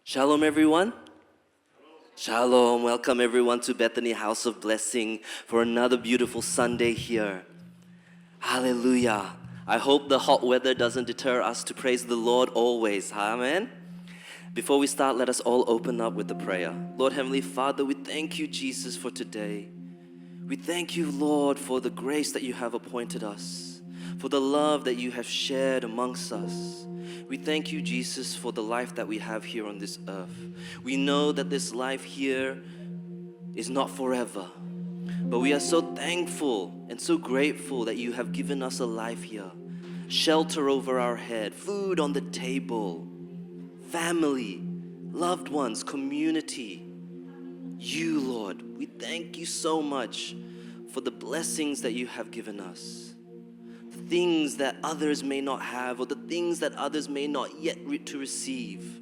Shalom, everyone. Shalom. Welcome, everyone, to Bethany House of Blessing for another beautiful Sunday here. Hallelujah. I hope the hot weather doesn't deter us to praise the Lord always. Amen. Before we start, let us all open up with a prayer. Lord Heavenly Father, we thank you, Jesus, for today. We thank you, Lord, for the grace that you have appointed us, for the love that you have shared amongst us. We thank you, Jesus, for the life that we have here on this earth. We know that this life here is not forever, but we are so thankful and so grateful that you have given us a life here. Shelter over our head, food on the table, family, loved ones, community. You, Lord, we thank you so much for the blessings that you have given us. The things that others may not have, or the things that others may not yet to receive.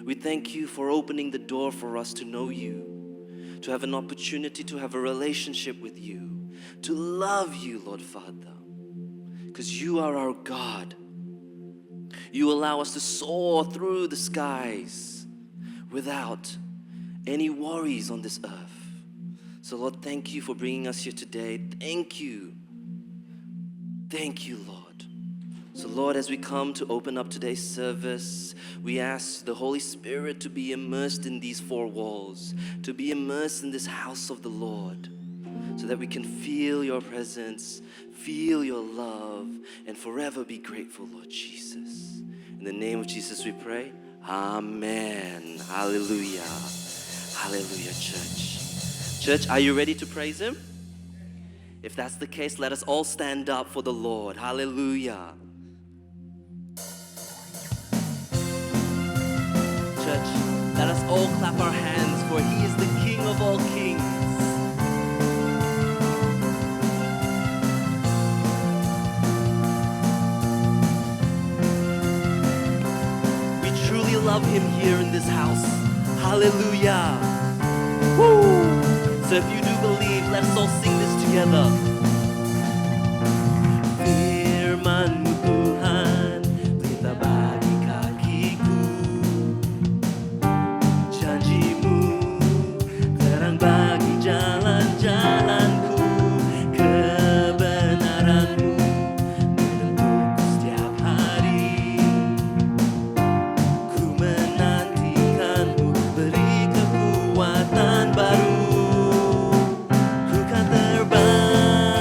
We thank you for opening the door for us to know you, to have an opportunity to have a relationship with you, to love you, Lord Father, because you are our God. You allow us to soar through the skies without any worries on this earth. So Lord, thank you for bringing us here today. Thank you. Thank you, Lord. So Lord, as we come to open up today's service, we ask the Holy Spirit to be immersed in these four walls, to be immersed in this house of the Lord, so that we can feel your presence, feel your love, and forever be grateful, Lord Jesus. In the name of Jesus we pray. Amen. Hallelujah. Hallelujah, church. Church, are you ready to praise Him? If that's the case, let us all stand up for the Lord. Hallelujah. Church, let us all clap our hands, for He is the King of all kings. We truly love Him here in this house. Hallelujah. Woo! So if you do believe, let's all sing this together. Firman-Mu Tuhan, pelita bagi kakiku. Janji-Mu, terang bagi jalan-jalanku. Kebenaran-Mu menentuku setiap hari. Ku menantikan-Mu, beri kekuatan baru. Ku kan terbang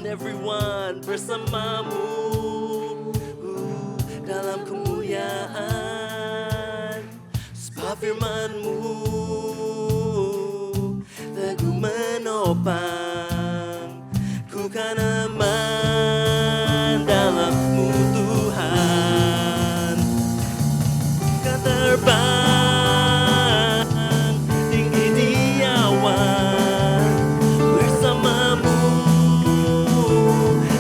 everyone bersamamu dalam kemuliaan. Sebab firman-Mu teguh menopang, ku kan aman dalam-Mu Tuhan. Kan terbang tinggi di awan bersama-Mu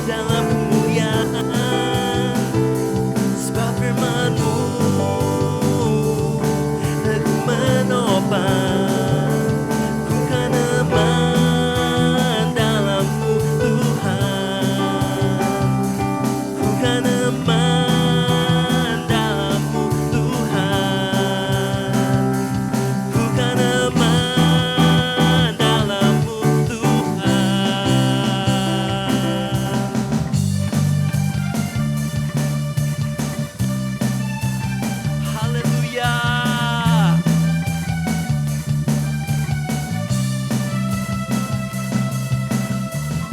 dalam kemuliaan. Sebab firman-Mu teguh menopang, ku kan aman dalam-Mu Tuhan. Ku kan aman dalam-Mu Tuhan. Ku kan aman dalam-Mu Tuhan. Haleluya.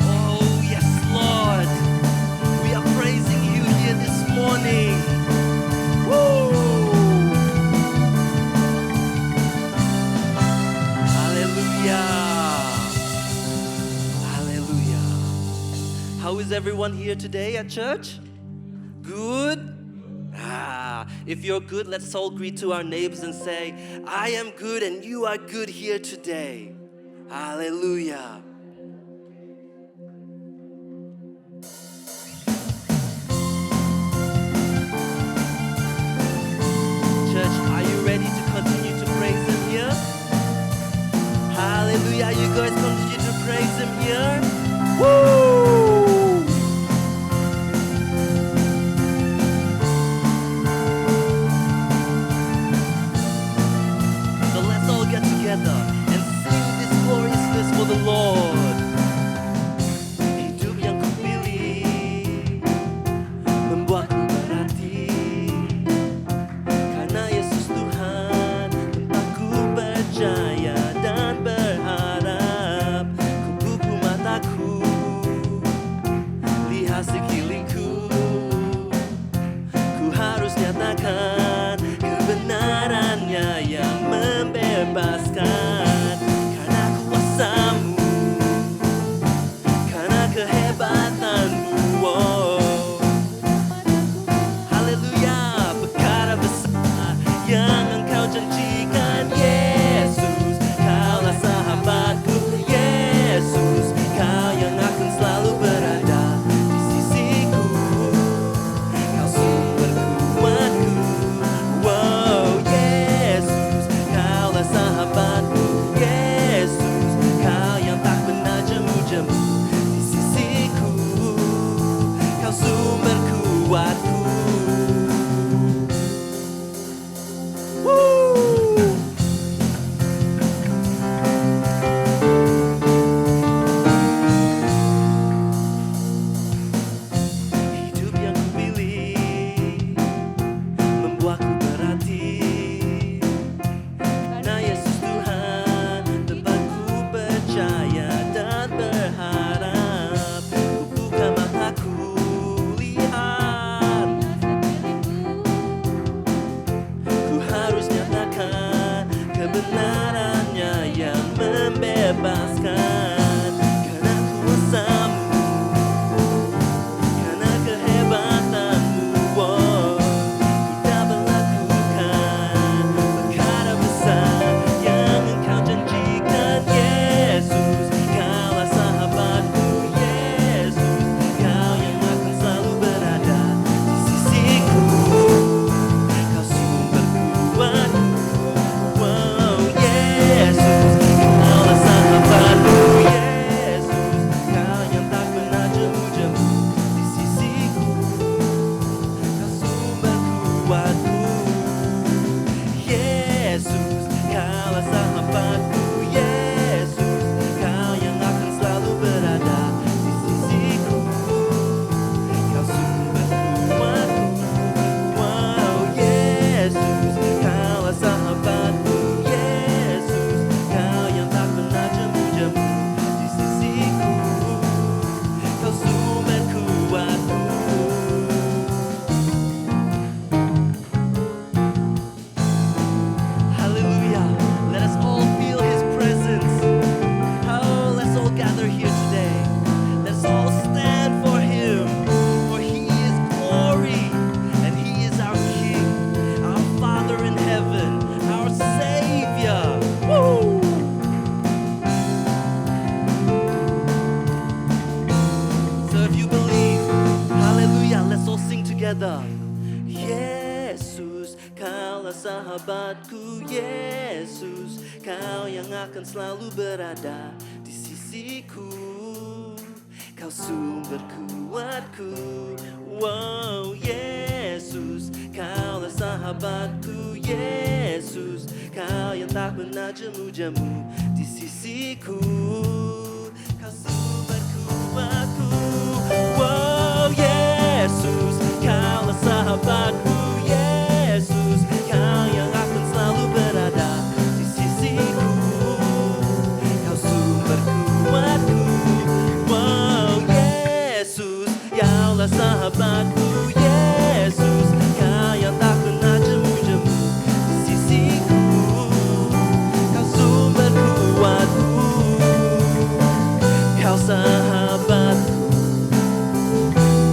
Oh yes, Lord. We are praising You here this morning. Woo! Hallelujah. Hallelujah. How is everyone here today at church? Good? If you're good, let's all greet to our neighbors and say, I am good and you are good here today. Hallelujah. Church, are you ready to continue to praise Him here? Hallelujah. You guys continue to praise Him here? Woo! So let's all get together and sing this gloriousness for the Lord. Kaulah sahabatku Yesus, Kau yang akan selalu berada di sisiku. Kau sumber kuatku, wow Yesus. Kaulah sahabatku Yesus, Kau yang tak pernah jemu-jemu di sisiku. Kau sumber kuatku, wow Yesus. Kaulah sahabatku Yesus, Kau yang akan selalu berada di sisiku. Kau sumber kuatku, wow Yesus. Kaulah sahabatku Yesus, Kau yang tak pernah jemu-jemu di sisiku. Kau sumber kuatku, Kau sahabatku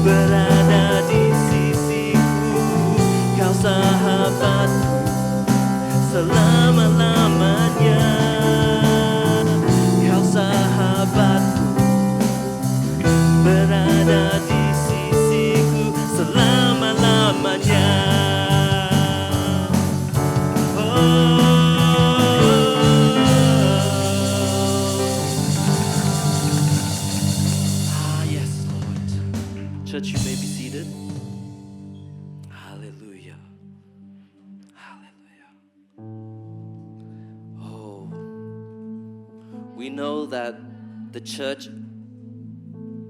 berada di sisiku. Kau sahabatku selama-lamanya. Kau sahabatku berada di sisiku selama-lamanya. Yes, Lord. Church, you may be seated. Hallelujah. Hallelujah. Oh, we know that the church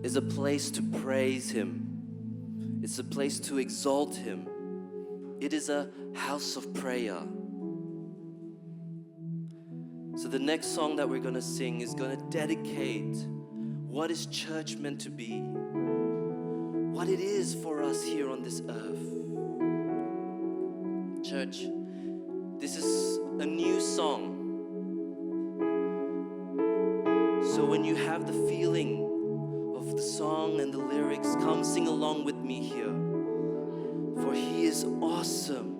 is a place to praise Him. It's a place to exalt Him. It is a house of prayer. So the next song that we're going to sing is going to dedicate what is church meant to be, what it is for us here on this earth. Church, this is a new song. So when you have the feeling of the song and the lyrics, come sing along with me here. For He is awesome.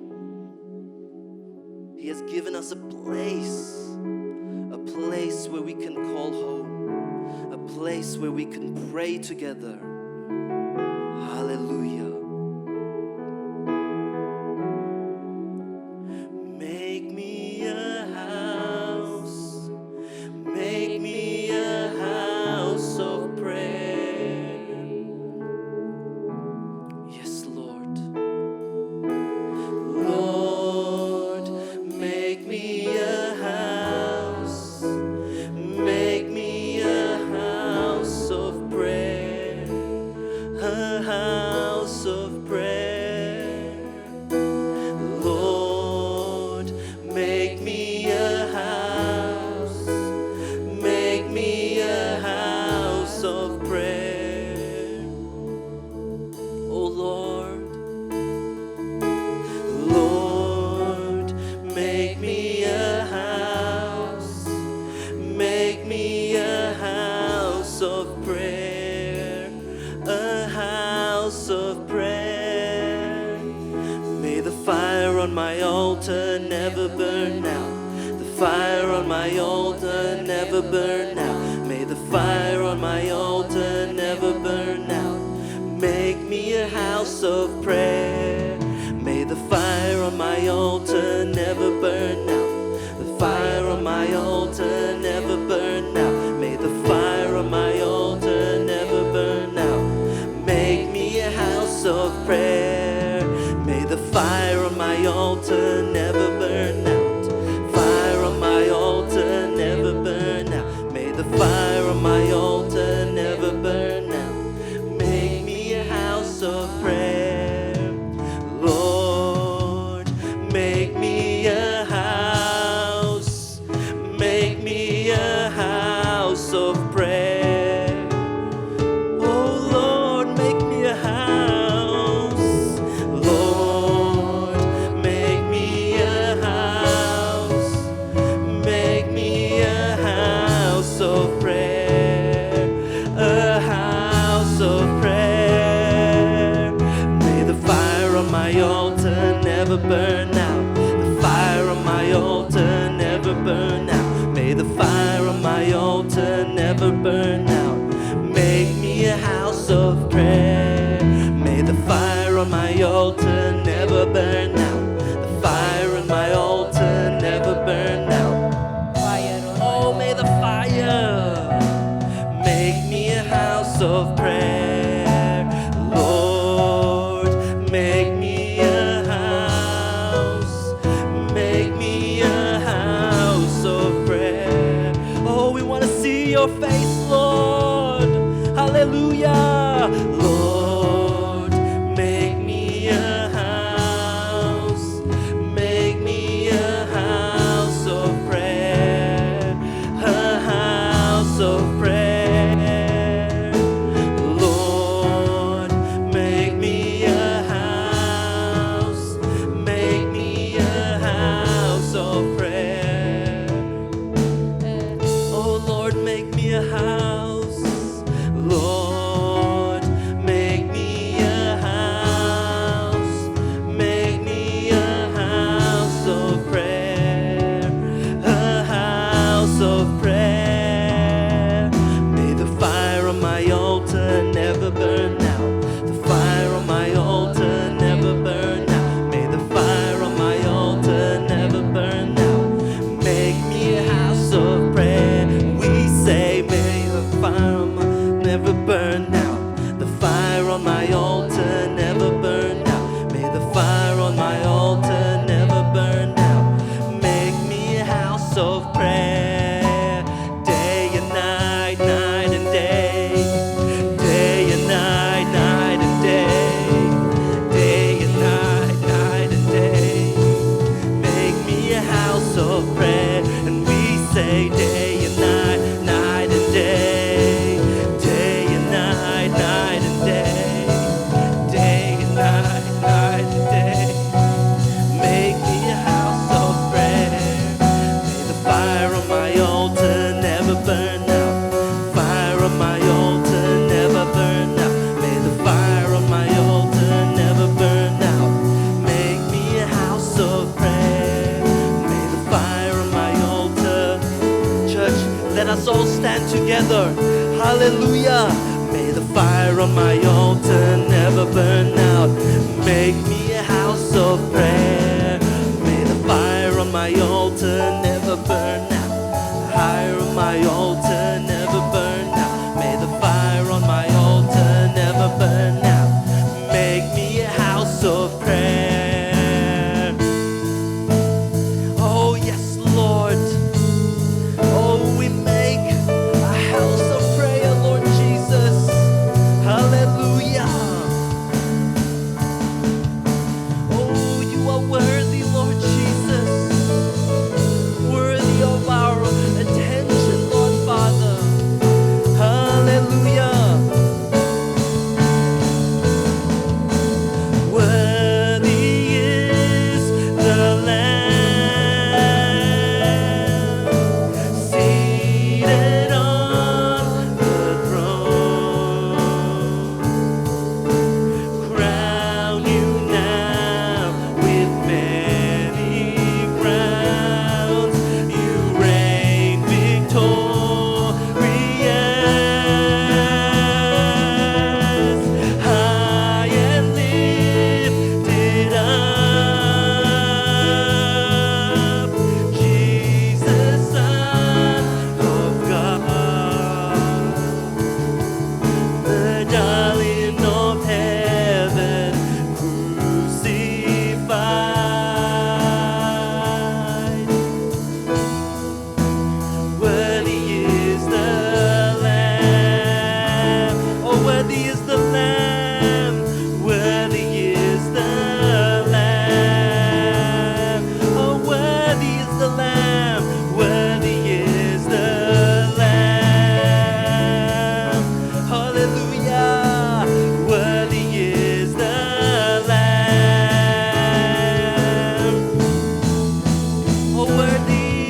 He has given us a place where we can call home, a place where we can pray together. Hallelujah. Make me a house, make me a house of prayer. Yes, Lord. Lord, make me a house, make me a house of prayer, a house of prayer. Lord, make me a house, make me a house of prayer. Oh Lord, Lord, make me a house, make me a house of prayer, a house of prayer. May the fire on my altar never burn out. The fire on my altar never burn out. May the fire on my altar never burn out. Make me a house of prayer. May the fire on my altar never burn out. The fire on my altar never burn out. May the fire on my altar never burn out. Make me a house of prayer. May the fire on my altar never burn out. Fire on my altar never burn out. May the fire on my altar never burn out. Make me a house of prayer. Lord, make me a house, make me a house of prayer. Oh Lord, make me a house. Lord, make me a house, make me a house of prayer, a house of prayer. May the fire on my altar never burn out. The fire on my altar never burn out. May the fire on my altar never burn out. Make me a house of prayer. May the fire on my altar never burn out. The fire of prayer, and we say day and night, night and day, day and night, night and day, day and night, night and day. Make me a house of prayer. May the fire on my altar never burn out. Fire on my altar never burn out. May the fire on my altar never burn out. Make me a house of prayer. May the fire on my altar. Church, let us all stand together. Hallelujah. May the fire on my altar never burn out. Make me a house of prayer. May the fire on my altar never burn out. Fire on my altar never burn out. May the fire on my altar never burn out. Make me a house of prayer. Oh yes, Lord. Oh, we make a house of prayer, Lord Jesus. Hallelujah. Oh, you are worthy, Lord Jesus. Worthy of our attention, Lord Father. Hallelujah. Worthy is the Lamb seated on the throne. Crown you now with many crowns. You reign victorious, high and lifted up, Jesus, Son of God, the darling of heaven, crucified. Worthy is the Lamb. Oh, worthy is the Lamb. Worthy is the Lamb. Oh, worthy is the Lamb. Worthy is the Lamb. Hallelujah. Worthy is the Lamb. Oh, worthy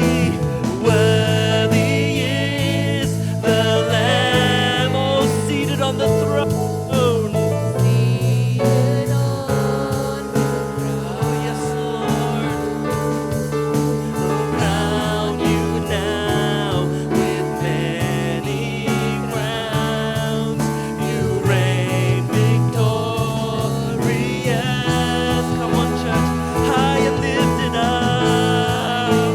is the Lamb. Oh, seated on the throne. Oh, yes, Lord. Crown you now with many crowns. You reign victorious. Come on, church. High and lifted up.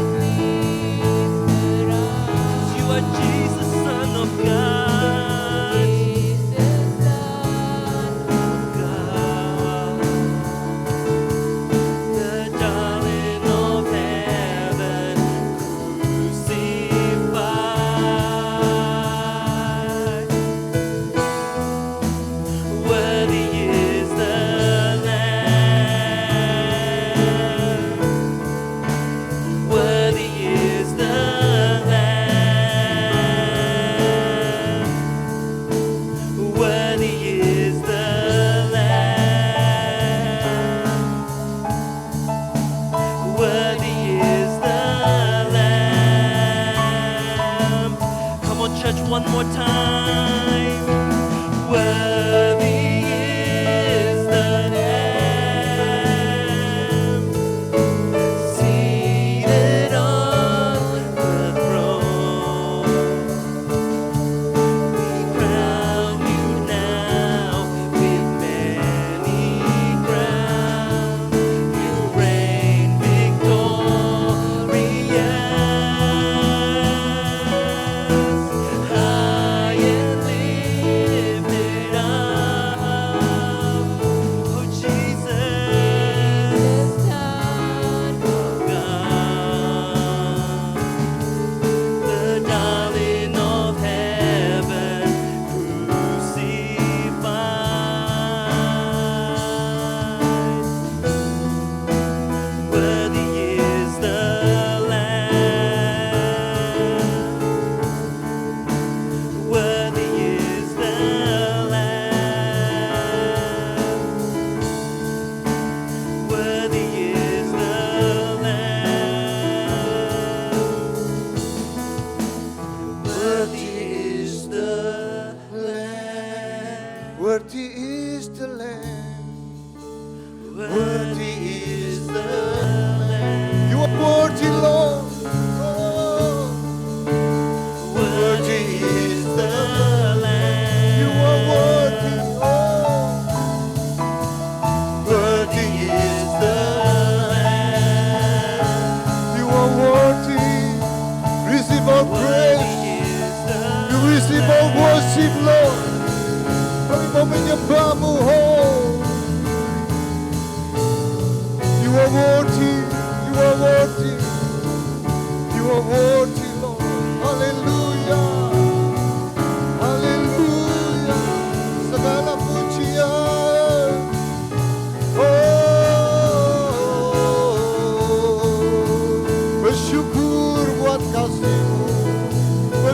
You are Jesus, Son of God. God. The darling of heaven, crucified. Worthy is the Lamb. Worthy is the Lamb. Worthy is the Lamb. Worthy is the Lamb. Come on, church, one more time. Worthy is the Lamb seated on the throne. We crown you now with many crowns. You reign victorious, high and lifted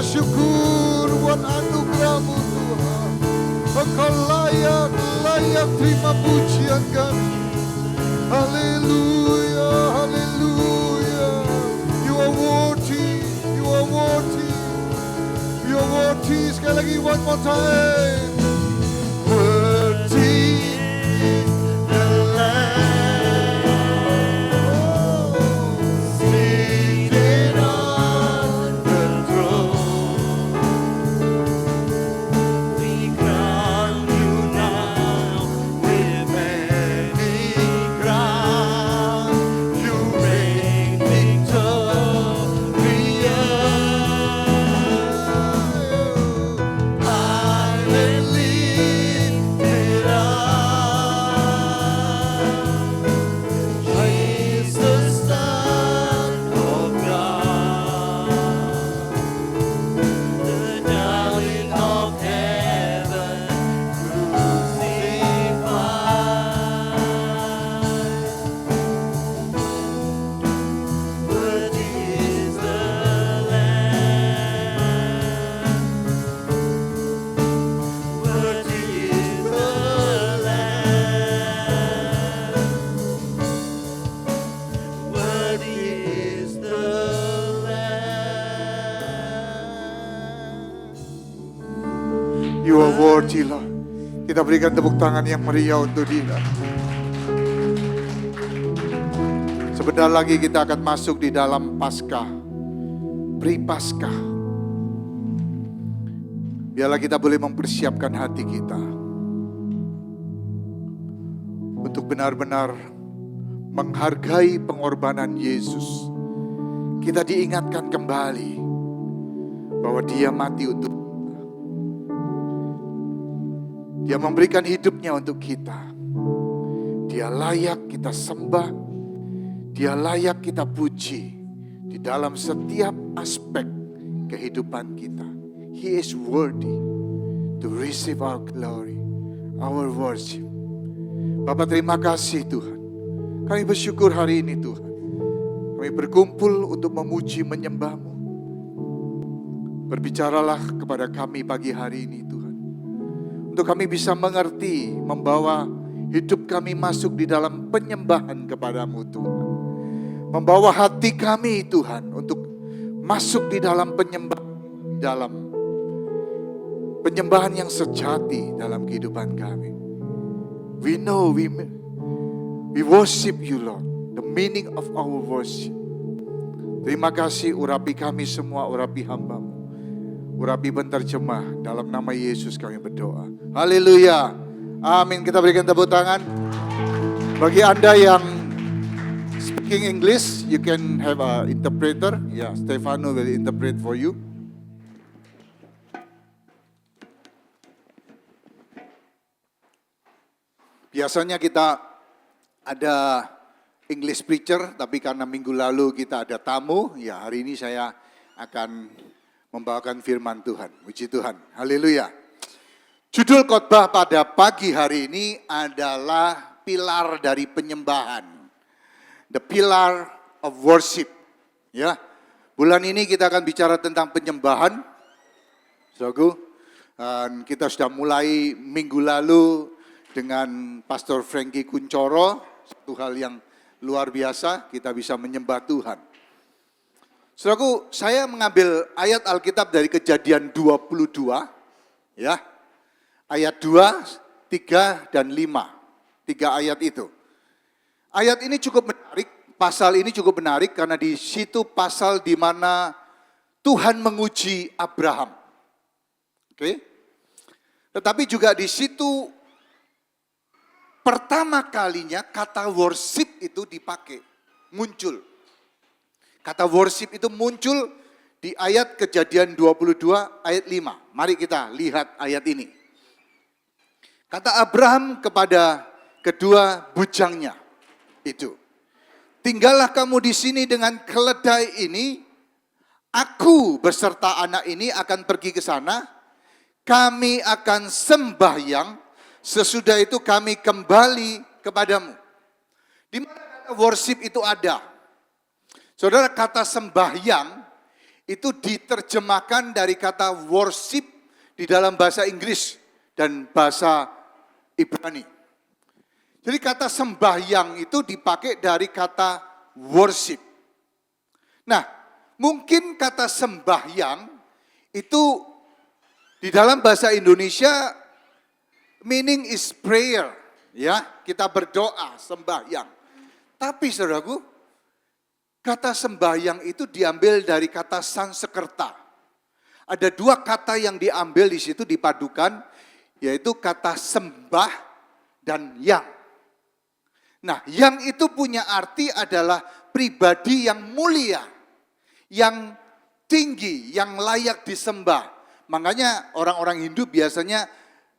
bersyukur buat anugerah-Mu Tuhan. Engkau layak terima pujian kami. Haleluya, haleluya. You are worthy, you are worthy. You are worthy. Sekali lagi, one more time. Worthy is the Lamb, seated on the throne. We crown you now with many crowns. You reign victorious. High and lifted up. He's the Son of God, the darling of heaven, crucified. Worthy is the Lamb. Worthy is the Lamb. Worthy is the Lamb. You are worthy, Lord. Kita berikan tepuk tangan yang meriah untuk Dia. Sebentar lagi kita akan masuk di dalam Paskah, Pre-Paskah. Biarlah kita boleh mempersiapkan hati kita untuk benar-benar menghargai pengorbanan Yesus. Kita diingatkan kembali bahwa Dia mati untuk kita. Dia memberikan hidupnya untuk kita. Dia layak kita sembah. Dia layak kita puji di dalam setiap aspek kehidupan kita. He is worthy to receive our glory, our worship. Bapak, terima kasih Tuhan. Kami bersyukur hari ini Tuhan. Kami berkumpul untuk memuji menyembah-Mu. Berbicaralah kepada kami pagi hari ini Tuhan. Untuk kami bisa mengerti, membawa hidup kami masuk di dalam penyembahan kepada-Mu Tuhan. Membawa hati kami Tuhan untuk masuk di dalam penyembahan yang sejati dalam kehidupan kami. We know we worship You Lord, the meaning of our worship. Terima kasih, urapi kami semua, urapi hamba-Mu. Urapi penterjemah, dalam nama Yesus kami berdoa. Haleluya. Amin. Kita berikan tepuk tangan. Bagi Anda yang speaking English, you can have an interpreter. Ya, Stefano will interpret for you. Biasanya kita ada English preacher, tapi karena minggu lalu kita ada tamu, ya hari ini saya akan membawakan firman Tuhan. Puji Tuhan. Haleluya. Judul khotbah pada pagi hari ini adalah pilar dari penyembahan. The pillar of worship. Ya. Bulan ini kita akan bicara tentang penyembahan. Saudaraku, kita sudah mulai minggu lalu dengan Pastor Frankie Kuncoro. Satu hal yang luar biasa, kita bisa menyembah Tuhan. Saudaraku, saya mengambil ayat Alkitab dari Kejadian 22, ya. Ayat 2, 3, dan 5. 3 ayat itu. Ayat ini cukup menarik, pasal ini cukup menarik karena di situ pasal di mana Tuhan menguji Abraham. Oke. Tetapi juga di situ pertama kalinya kata worship itu dipakai, muncul. Kata worship itu muncul di ayat Kejadian 22 ayat 5. Mari kita lihat ayat ini. Kata Abraham kepada kedua bujangnya itu, tinggallah kamu di sini dengan keledai ini, aku beserta anak ini akan pergi ke sana, kami akan sembahyang, sesudah itu kami kembali kepadamu. Di mana kata worship itu ada? Saudara, kata sembahyang itu diterjemahkan dari kata worship di dalam bahasa Inggris dan bahasa Ibrani. Jadi kata sembahyang itu dipakai dari kata worship. Nah, mungkin kata sembahyang itu di dalam bahasa Indonesia meaning is prayer, ya, kita berdoa, sembahyang. Tapi saudaraku, kata sembahyang itu diambil dari kata Sanskerta. Ada dua kata yang diambil di situ dipadukan, yaitu kata sembah dan yang. Nah, yang itu punya arti adalah pribadi yang mulia, yang tinggi, yang layak disembah. Makanya orang-orang Hindu biasanya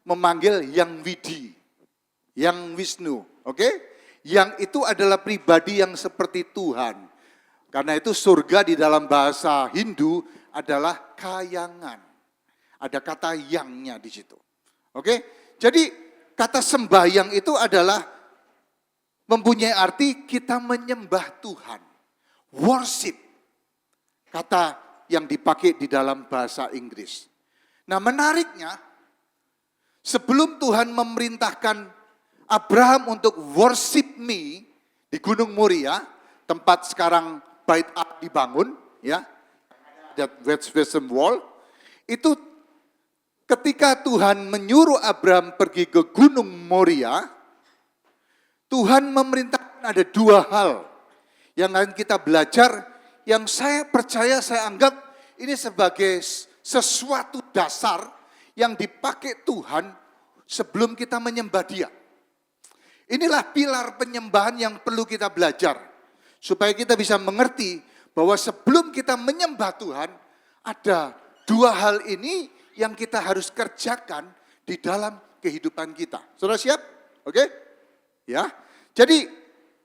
memanggil Yang Widi, Yang Wisnu, oke? Yang itu adalah pribadi yang seperti Tuhan. Karena itu surga di dalam bahasa Hindu adalah kayangan. Ada kata yangnya di situ. Oke? Jadi kata sembahyang itu adalah mempunyai arti kita menyembah Tuhan. Worship. Kata yang dipakai di dalam bahasa Inggris. Nah, menariknya sebelum Tuhan memerintahkan Abraham untuk worship me di Gunung Moria, tempat sekarang Bait Allah dibangun, ya, that Western Wall, itu ketika Tuhan menyuruh Abraham pergi ke Gunung Moria, Tuhan memerintahkan ada dua hal yang akan kita belajar, yang saya percaya, saya anggap ini sebagai sesuatu dasar yang dipakai Tuhan sebelum kita menyembah Dia. Inilah pilar penyembahan yang perlu kita belajar. Supaya kita bisa mengerti bahwa sebelum kita menyembah Tuhan, ada dua hal ini yang kita harus kerjakan di dalam kehidupan kita. Saudara siap? Oke? Ya. Jadi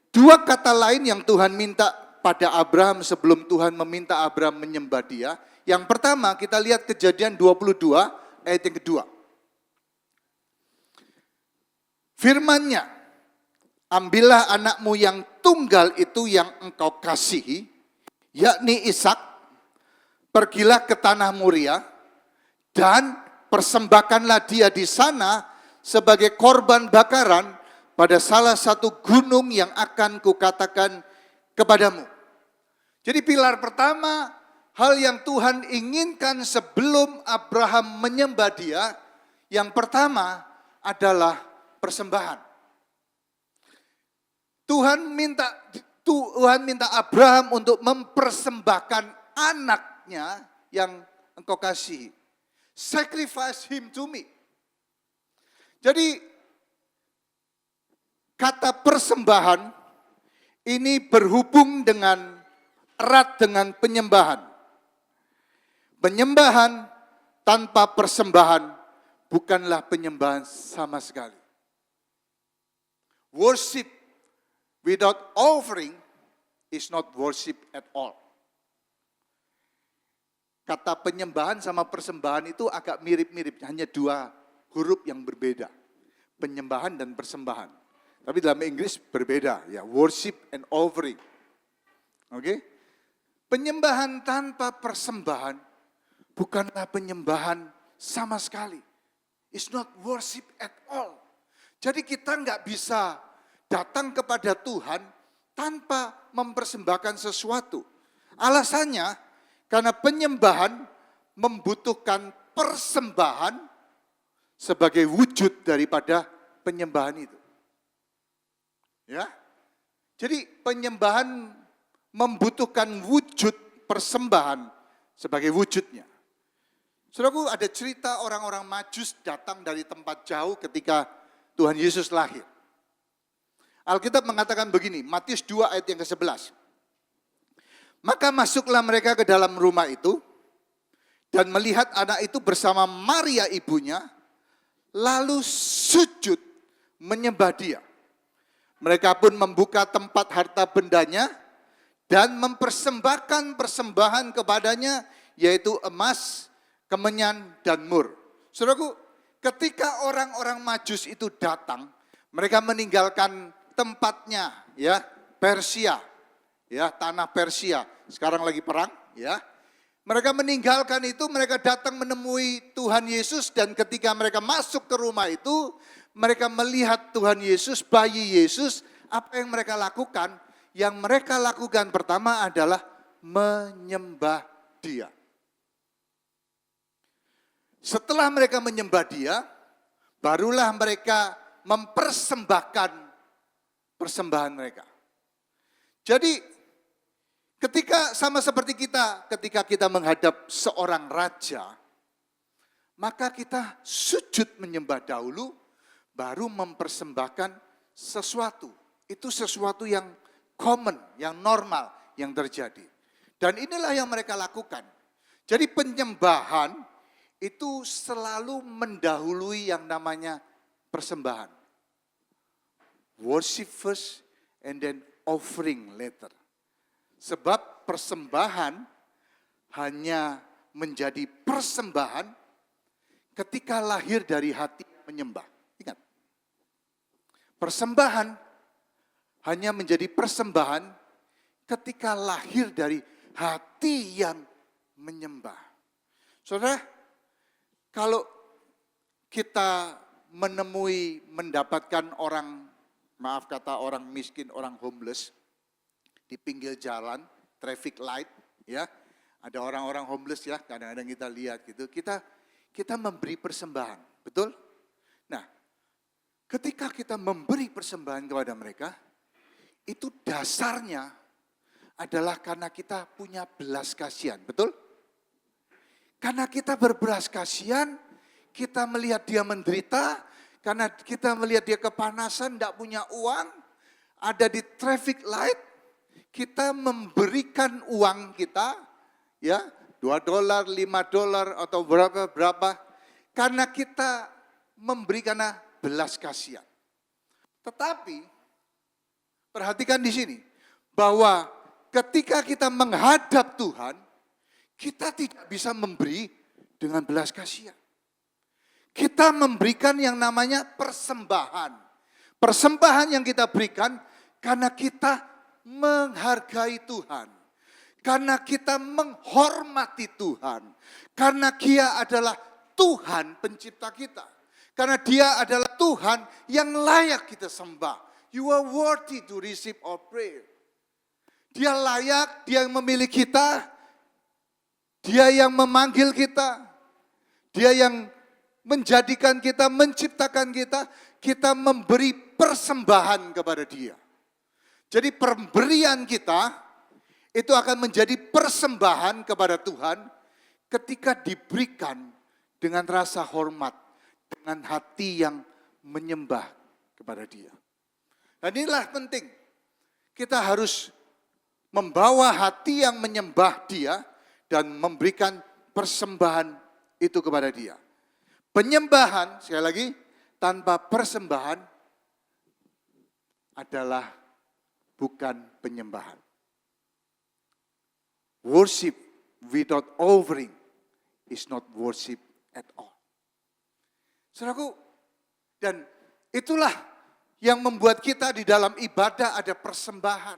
dua kata lain yang Tuhan minta pada Abraham sebelum Tuhan meminta Abraham menyembah Dia. Yang pertama kita lihat Kejadian 22 ayat yang kedua. Firman-Nya, ambillah anakmu yang tunggal itu yang engkau kasihi, yakni Ishak, pergilah ke tanah Moria, dan persembahkanlah dia di sana sebagai korban bakaran pada salah satu gunung yang akan kukatakan kepadamu. Jadi pilar pertama, hal yang Tuhan inginkan sebelum Abraham menyembah Dia, yang pertama adalah persembahan. Tuhan minta Abraham untuk mempersembahkan anaknya yang engkau kasihi. Sacrifice him to me. Jadi kata persembahan ini berhubung dengan erat dengan penyembahan. Penyembahan tanpa persembahan bukanlah penyembahan sama sekali. Worship without offering is not worship at all. Kata penyembahan sama persembahan itu agak mirip-mirip, hanya dua huruf yang berbeda. Penyembahan dan persembahan. Tapi dalam Inggris berbeda, ya, worship and offering. Oke? Penyembahan tanpa persembahan bukanlah penyembahan sama sekali. It's not worship at all. Jadi kita nggak bisa datang kepada Tuhan tanpa mempersembahkan sesuatu. Alasannya, karena penyembahan membutuhkan persembahan sebagai wujud daripada penyembahan itu. Ya. Jadi penyembahan membutuhkan wujud persembahan sebagai wujudnya. Saudaraku, ada cerita orang-orang Majus datang dari tempat jauh ketika Tuhan Yesus lahir. Alkitab mengatakan begini, Matius 2 ayat yang ke-11. Maka masuklah mereka ke dalam rumah itu dan melihat anak itu bersama Maria ibunya, lalu sujud menyembah Dia. Mereka pun membuka tempat harta bendanya dan mempersembahkan persembahan kepadanya, yaitu emas, kemenyan, dan mur. Saudaraku, ketika orang-orang Majus itu datang, mereka meninggalkan tempatnya, ya, Persia, ya, tanah Persia. Sekarang lagi perang, ya. Mereka meninggalkan itu, mereka datang menemui Tuhan Yesus dan ketika mereka masuk ke rumah itu, mereka melihat Tuhan Yesus, bayi Yesus, apa yang mereka lakukan? Yang mereka lakukan pertama adalah menyembah Dia. Setelah mereka menyembah Dia, barulah mereka mempersembahkan persembahan mereka. Jadi ketika sama seperti kita, ketika kita menghadap seorang raja, maka kita sujud menyembah dahulu, baru mempersembahkan sesuatu. Itu sesuatu yang common, yang normal, yang terjadi. Dan inilah yang mereka lakukan. Jadi penyembahan itu selalu mendahului yang namanya persembahan. Worship first and then offering later. Sebab persembahan hanya menjadi persembahan ketika lahir dari hati menyembah. Ingat, persembahan hanya menjadi persembahan ketika lahir dari hati yang menyembah. Saudara, kalau kita mendapatkan orang, maaf kata orang miskin, orang homeless, di pinggir jalan, traffic light, ya, ada orang-orang homeless ya, kadang-kadang kita lihat gitu, kita memberi persembahan, betul? Nah, ketika kita memberi persembahan kepada mereka, itu dasarnya adalah karena kita punya belas kasihan, betul? Karena kita berbelas kasihan, kita melihat dia menderita, karena kita melihat dia kepanasan, tidak punya uang, ada di traffic light, kita memberikan uang kita, ya, $2, $5 atau berapa, karena kita memberi karena belas kasihan. Tetapi, perhatikan di sini, bahwa ketika kita menghadap Tuhan, kita tidak bisa memberi dengan belas kasihan. Kita memberikan yang namanya persembahan. Persembahan yang kita berikan karena kita menghargai Tuhan. Karena kita menghormati Tuhan. Karena Dia adalah Tuhan pencipta kita. Karena Dia adalah Tuhan yang layak kita sembah. You are worthy to receive our prayer. Dia layak, Dia yang memilih kita. Dia yang memanggil kita. Dia yang menjadikan kita, menciptakan kita. Kita memberi persembahan kepada Dia. Jadi pemberian kita itu akan menjadi persembahan kepada Tuhan ketika diberikan dengan rasa hormat, dengan hati yang menyembah kepada Dia. Dan inilah penting, kita harus membawa hati yang menyembah Dia dan memberikan persembahan itu kepada Dia. Penyembahan, sekali lagi, tanpa persembahan adalah bukan penyembahan. Worship without offering is not worship at all. Saudaraku, dan itulah yang membuat kita di dalam ibadah ada persembahan.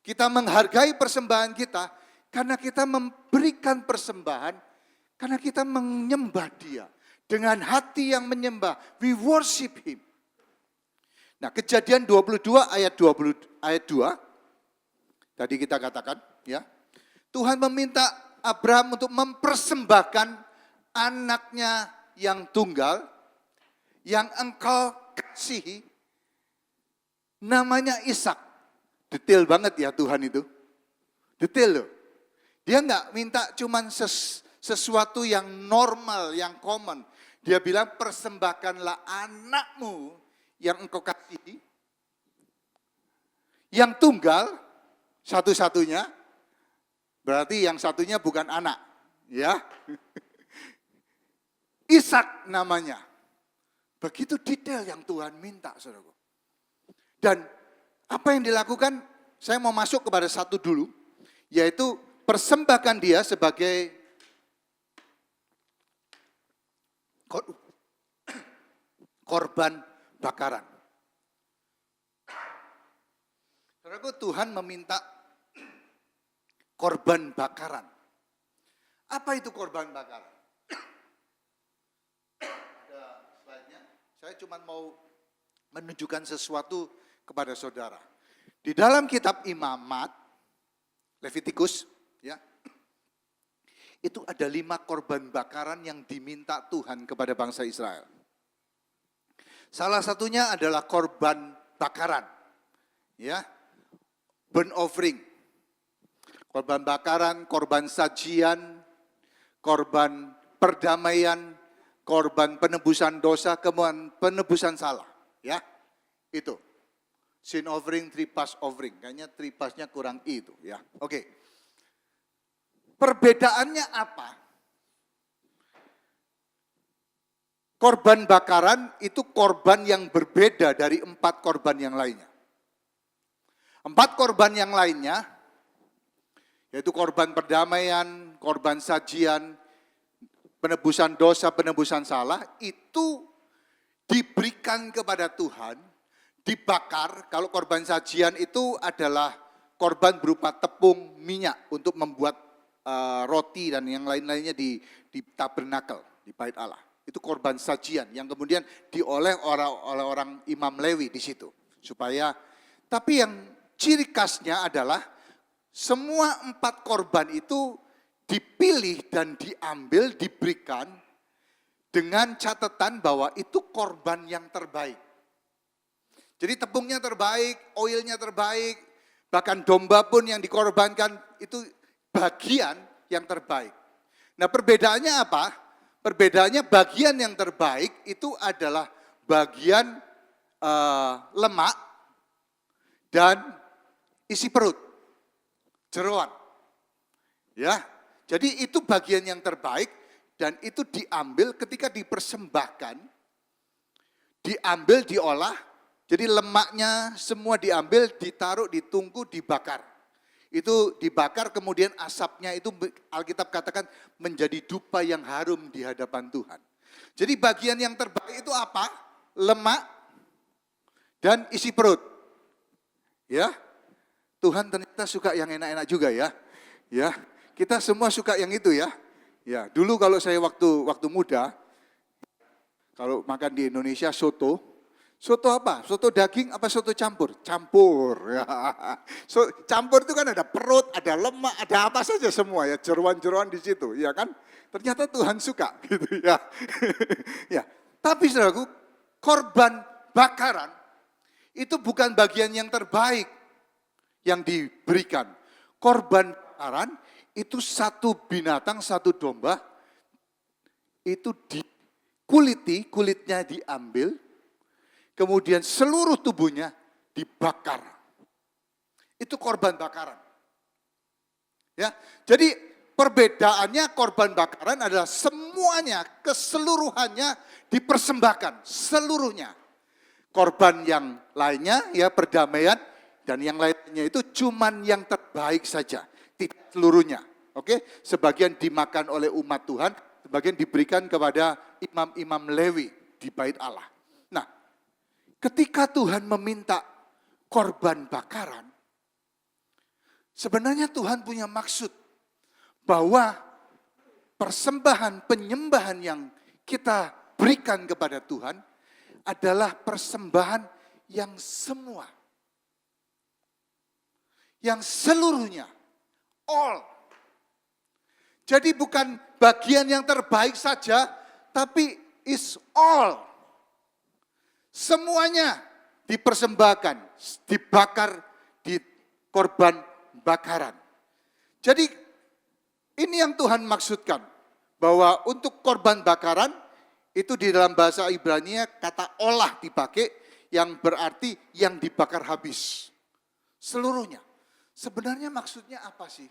Kita menghargai persembahan kita karena kita memberikan persembahan, karena kita menyembah Dia. Dengan hati yang menyembah, we worship Him. Nah, Kejadian 22 ayat 2, tadi kita katakan, ya, Tuhan meminta Abraham untuk mempersembahkan anaknya yang tunggal, yang engkau kasihi, namanya Ishak. Detail banget ya Tuhan itu. Detail loh. Dia enggak minta cuman sesuatu yang normal, yang common. Dia bilang persembahkanlah anakmu yang engkau kasihi, yang tunggal, satu-satunya, berarti yang satunya bukan anak, ya. Ishak namanya. Begitu detail yang Tuhan minta, saudaraku. Dan apa yang dilakukan, saya mau masuk kepada satu dulu, yaitu persembahkan dia sebagai korban bakaran. Saudaraku, Tuhan meminta korban bakaran. Apa itu korban bakaran? Ada slide-nya. Saya cuma mau menunjukkan sesuatu kepada saudara. Di dalam kitab Imamat, Levitikus, ya, itu ada 5 korban bakaran yang diminta Tuhan kepada bangsa Israel. Salah satunya adalah korban bakaran, ya, burnt offering, korban bakaran, korban sajian, korban perdamaian, korban penebusan dosa, kemudian penebusan salah, ya, itu. Sin offering, tripas offering, kayaknya tripasnya kurang itu, ya. Oke. Perbedaannya apa? Korban bakaran itu korban yang berbeda dari 4 korban yang lainnya. 4 korban yang lainnya, yaitu korban perdamaian, korban sajian, penebusan dosa, penebusan salah, itu diberikan kepada Tuhan, dibakar. Kalau korban sajian itu adalah korban berupa tepung minyak untuk membuat roti dan yang lain-lainnya di tabernakel, di bait Allah. Itu korban sajian yang kemudian dioleh oleh orang Imam Lewi di situ. Tapi yang ciri khasnya adalah semua 4 korban itu dipilih dan diambil, diberikan dengan catatan bahwa itu korban yang terbaik. Jadi tepungnya terbaik, oilnya terbaik, bahkan domba pun yang dikorbankan itu bagian yang terbaik. Nah, perbedaannya apa? Perbedaannya bagian yang terbaik itu adalah bagian lemak dan isi perut, jeroan. Ya, jadi itu bagian yang terbaik dan itu diambil ketika dipersembahkan, diambil, diolah. Jadi lemaknya semua diambil, ditaruh di tungku, dibakar. Itu dibakar, kemudian asapnya itu Alkitab katakan menjadi dupa yang harum di hadapan Tuhan. Jadi bagian yang terbaik itu apa? Lemak dan isi perut. Ya, Tuhan ternyata suka yang enak-enak juga ya. Ya, kita semua suka yang itu ya. Ya, dulu kalau saya waktu muda, kalau makan di Indonesia soto. Soto apa? Soto daging apa soto campur? Campur. Ya. Campur itu kan ada perut, ada lemak, ada apa saja semua ya, jeroan-jeroan di situ, ya kan? Ternyata Tuhan suka gitu ya. Ya. Tapi saudaraku, korban bakaran itu bukan bagian yang terbaik yang diberikan. Korban bakaran itu satu binatang, satu domba itu kulitnya diambil, kemudian seluruh tubuhnya dibakar. Itu korban bakaran. Ya, jadi perbedaannya korban bakaran adalah semuanya, keseluruhannya dipersembahkan, seluruhnya. Korban yang lainnya ya perdamaian dan yang lainnya itu cuman yang terbaik saja, tidak seluruhnya. Oke, sebagian dimakan oleh umat Tuhan, sebagian diberikan kepada imam-imam Lewi di bait Allah. Nah, ketika Tuhan meminta korban bakaran, sebenarnya Tuhan punya maksud bahwa persembahan penyembahan yang kita berikan kepada Tuhan adalah persembahan yang semua. Yang seluruhnya. All. Jadi bukan bagian yang terbaik saja, tapi is all. Semuanya dipersembahkan, dibakar di korban bakaran. Jadi ini yang Tuhan maksudkan, bahwa untuk korban bakaran itu di dalam bahasa Ibrani kata olah dipakai yang berarti yang dibakar habis. Seluruhnya. Sebenarnya maksudnya apa sih?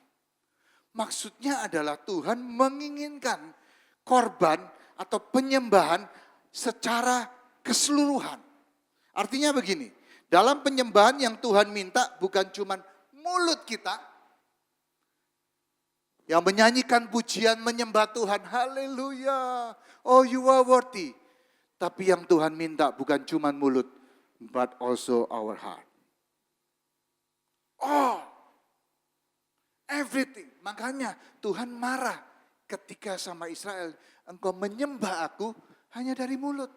Maksudnya adalah Tuhan menginginkan korban atau penyembahan secara keseluruhan. Artinya begini, dalam penyembahan yang Tuhan minta bukan cuma mulut kita yang menyanyikan pujian menyembah Tuhan, haleluya, oh you are worthy. Tapi yang Tuhan minta bukan cuma mulut, but also our heart. Oh, everything. Makanya Tuhan marah ketika sama Israel, engkau menyembah aku hanya dari mulut.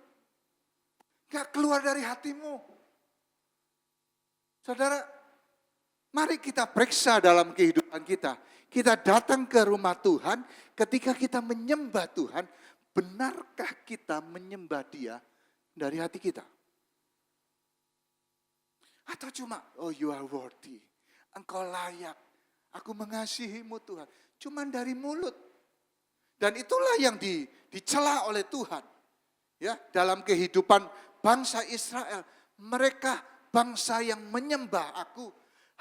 Gak keluar dari hatimu. Saudara, mari kita periksa dalam kehidupan kita. Kita datang ke rumah Tuhan, ketika kita menyembah Tuhan, benarkah kita menyembah Dia dari hati kita? Atau cuma, oh you are worthy, engkau layak, aku mengasihimu Tuhan. Cuman dari mulut. Dan itulah yang dicela oleh Tuhan. Ya, dalam kehidupan bangsa Israel, mereka bangsa yang menyembah aku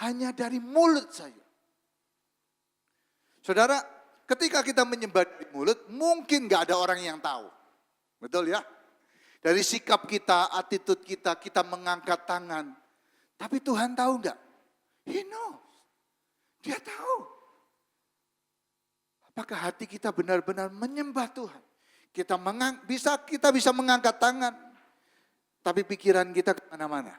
hanya dari mulut saja. Saudara, ketika kita menyembah dari mulut, mungkin gak ada orang yang tahu. Betul ya? Dari sikap kita, attitude kita, kita mengangkat tangan. Tapi Tuhan tahu gak? He knows. Dia tahu. Apakah hati kita benar-benar menyembah Tuhan? Kita bisa mengangkat tangan, tapi pikiran kita kemana-mana.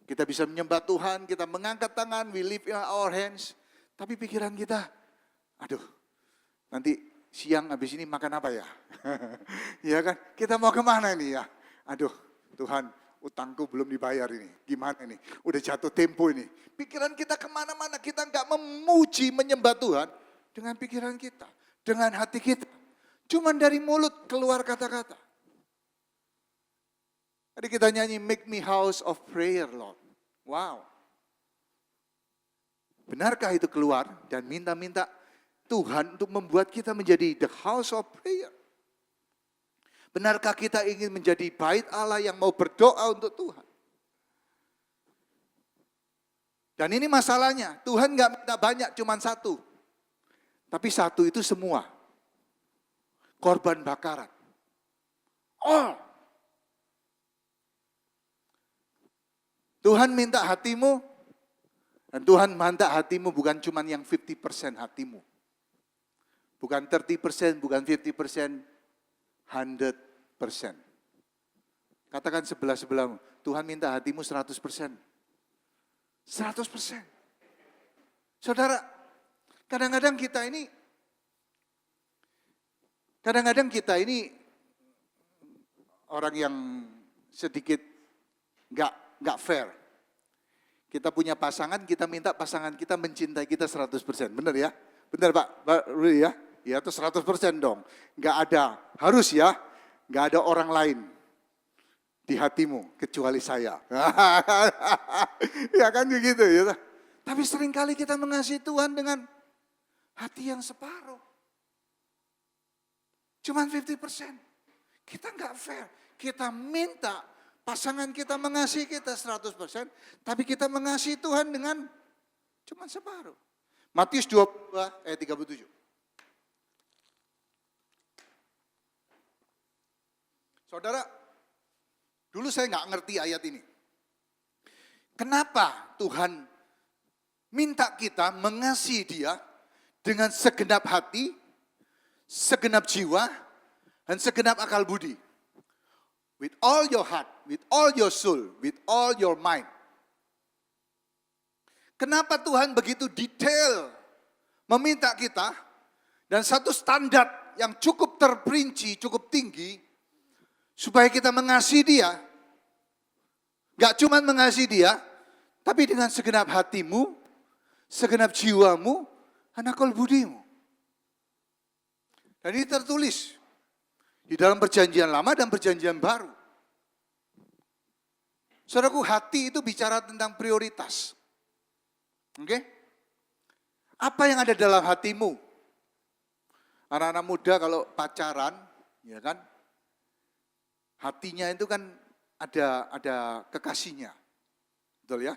Kita bisa menyembah Tuhan, kita mengangkat tangan, we lift our hands. Tapi pikiran kita, aduh, nanti siang habis ini makan apa ya? Ya kan, kita mau kemana ini ya? Aduh, Tuhan, utangku belum dibayar ini, gimana ini? Udah jatuh tempo ini. Pikiran kita kemana-mana, kita nggak memuji, menyembah Tuhan dengan pikiran kita, dengan hati kita. Cuman dari mulut keluar kata-kata. Tadi kita nyanyi, make me house of prayer, Lord. Wow. Benarkah itu keluar dan minta-minta Tuhan untuk membuat kita menjadi the house of prayer? Benarkah kita ingin menjadi bait Allah yang mau berdoa untuk Tuhan? Dan ini masalahnya, Tuhan gak minta banyak, cuma satu. Tapi satu itu semua. Korban bakaran. All. Tuhan minta hatimu, dan Tuhan minta hatimu bukan cuma yang 50% hatimu. Bukan 30%, bukan 50%, 100%. Katakan sebelah-sebelahmu, Tuhan minta hatimu 100%. 100%. Saudara, kadang-kadang kita ini orang yang sedikit nggak fair. Kita punya pasangan, kita minta pasangan kita mencintai kita 100%. Benar ya? Benar Pak Rudi ya? Ya itu 100% dong. Nggak ada, harus ya, nggak ada orang lain di hatimu kecuali saya. Ya kan begitu ya. Tapi seringkali kita mengasihi Tuhan dengan hati yang separuh. Cuman 50%. Kita nggak fair. Kita minta pasangan kita mengasihi kita 100%, tapi kita mengasihi Tuhan dengan cuma separuh. Matius 22 ayat 37. Saudara, dulu saya nggak ngerti ayat ini. Kenapa Tuhan minta kita mengasihi Dia dengan segenap hati, segenap jiwa, dan segenap akal budi? With all your heart, with all your soul, with all your mind. Kenapa Tuhan begitu detail meminta kita dan satu standar yang cukup terperinci, cukup tinggi supaya kita mengasihi Dia. Gak cuma mengasihi Dia, tapi dengan segenap hatimu, segenap jiwamu, dan akal budimu. Dan ini tertulis di dalam perjanjian lama dan perjanjian baru. Saudaraku, hati itu bicara tentang prioritas. Oke? Apa yang ada dalam hatimu? Anak-anak muda kalau pacaran, ya kan? Hatinya itu kan ada kekasihnya. Betul ya?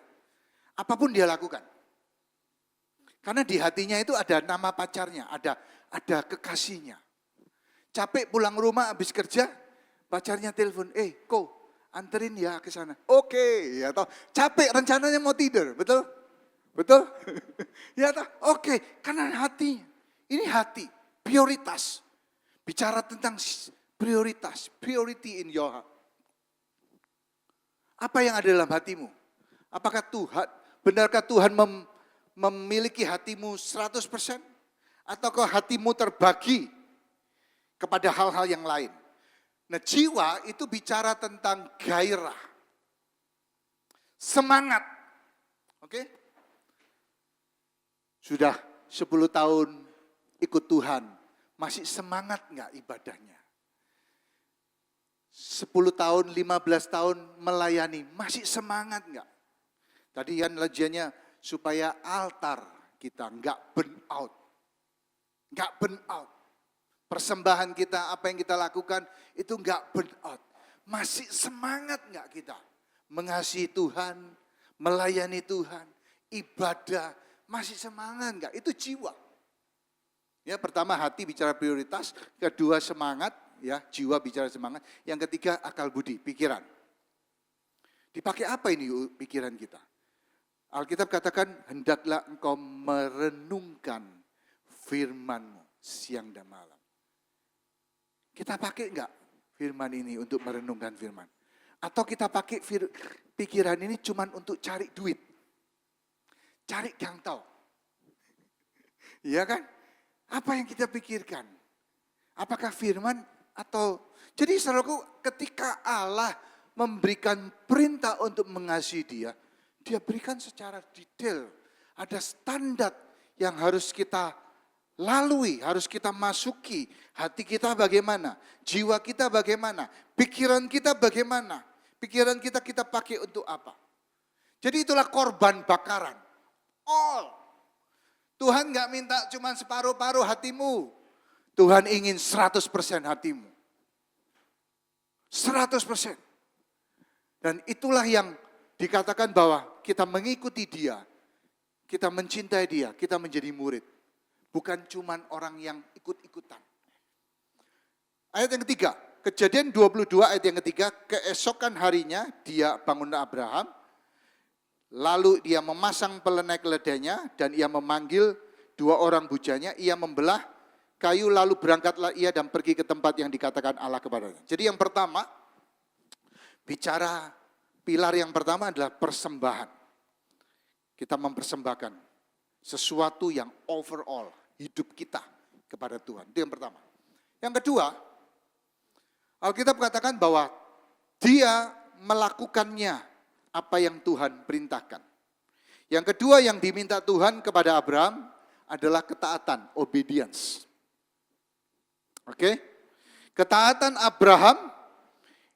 Apapun dia lakukan. Karena di hatinya itu ada nama pacarnya, ada kekasihnya. Capek pulang rumah habis kerja, pacarnya telepon, anterin ya ke sana. Oke, ya toh. Capek rencananya mau tidur, betul? Betul? Ya toh. Oke, karena hati. Ini hati, prioritas. Bicara tentang prioritas, priority in your heart. Apa yang ada dalam hatimu? Apakah benarkah Tuhan memiliki hatimu 100%? Ataukah hatimu terbagi kepada hal-hal yang lain? Nah, jiwa itu bicara tentang gairah, semangat. Oke? Sudah 10 tahun ikut Tuhan, masih semangat enggak ibadahnya? 10 tahun, 15 tahun melayani, masih semangat enggak? Tadi kan lajiannya supaya altar kita enggak burn out. Enggak burn out. Persembahan kita, apa yang kita lakukan itu enggak burn out. Masih semangat enggak kita? Mengasihi Tuhan, melayani Tuhan, ibadah, masih semangat enggak? Itu jiwa. Ya, pertama hati bicara prioritas, kedua semangat, ya, jiwa bicara semangat, yang ketiga akal budi, pikiran. Dipakai apa ini pikiran kita? Alkitab katakan, hendaklah engkau merenungkan firman-Mu siang dan malam. Kita pakai enggak firman ini untuk merenungkan firman? Atau kita pakai pikiran ini cuma untuk cari duit? Cari gantau. Iya kan? Apa yang kita pikirkan? Apakah firman atau... Jadi saudaraku, ketika Allah memberikan perintah untuk mengasihi Dia berikan secara detail. Ada standar yang harus kita lalui, harus kita masuki. Hati kita bagaimana? Jiwa kita bagaimana? Pikiran kita bagaimana? Pikiran kita pakai untuk apa? Jadi itulah korban bakaran. All. Tuhan gak minta cuma separuh-paruh hatimu. Tuhan ingin 100% hatimu. 100%. Dan itulah yang dikatakan bahwa kita mengikuti Dia, kita mencintai Dia, kita menjadi murid. Bukan cuma orang yang ikut-ikutan. Ayat yang ketiga, Kejadian 22 ayat yang ketiga, keesokan harinya dia bangun Abraham, lalu dia memasang pelenai keledainya dan ia memanggil 2 orang bujanya, ia membelah kayu lalu berangkatlah ia dan pergi ke tempat yang dikatakan Allah kepadanya. Jadi yang pertama, bicara pilar yang pertama adalah persembahan. Kita mempersembahkan sesuatu yang overall hidup kita kepada Tuhan. Itu yang pertama. Yang kedua, Alkitab katakan bahwa dia melakukannya apa yang Tuhan perintahkan. Yang kedua yang diminta Tuhan kepada Abraham adalah ketaatan, obedience. Oke? Ketaatan Abraham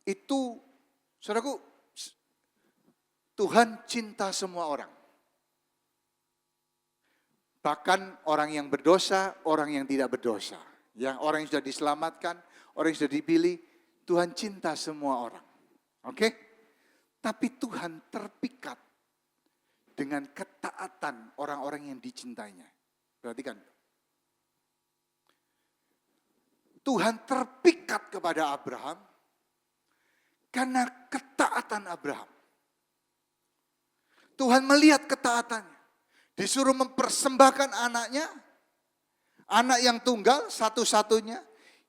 itu, saudaraku, Tuhan cinta semua orang. Bahkan orang yang berdosa, orang yang tidak berdosa. Yang orang yang sudah diselamatkan, orang yang sudah dipilih, Tuhan cinta semua orang. Oke? Tapi Tuhan terpikat dengan ketaatan orang-orang yang dicintainya. Perhatikan. Tuhan terpikat kepada Abraham karena ketaatan Abraham. Tuhan melihat ketaatannya. Disuruh mempersembahkan anaknya, anak yang tunggal satu-satunya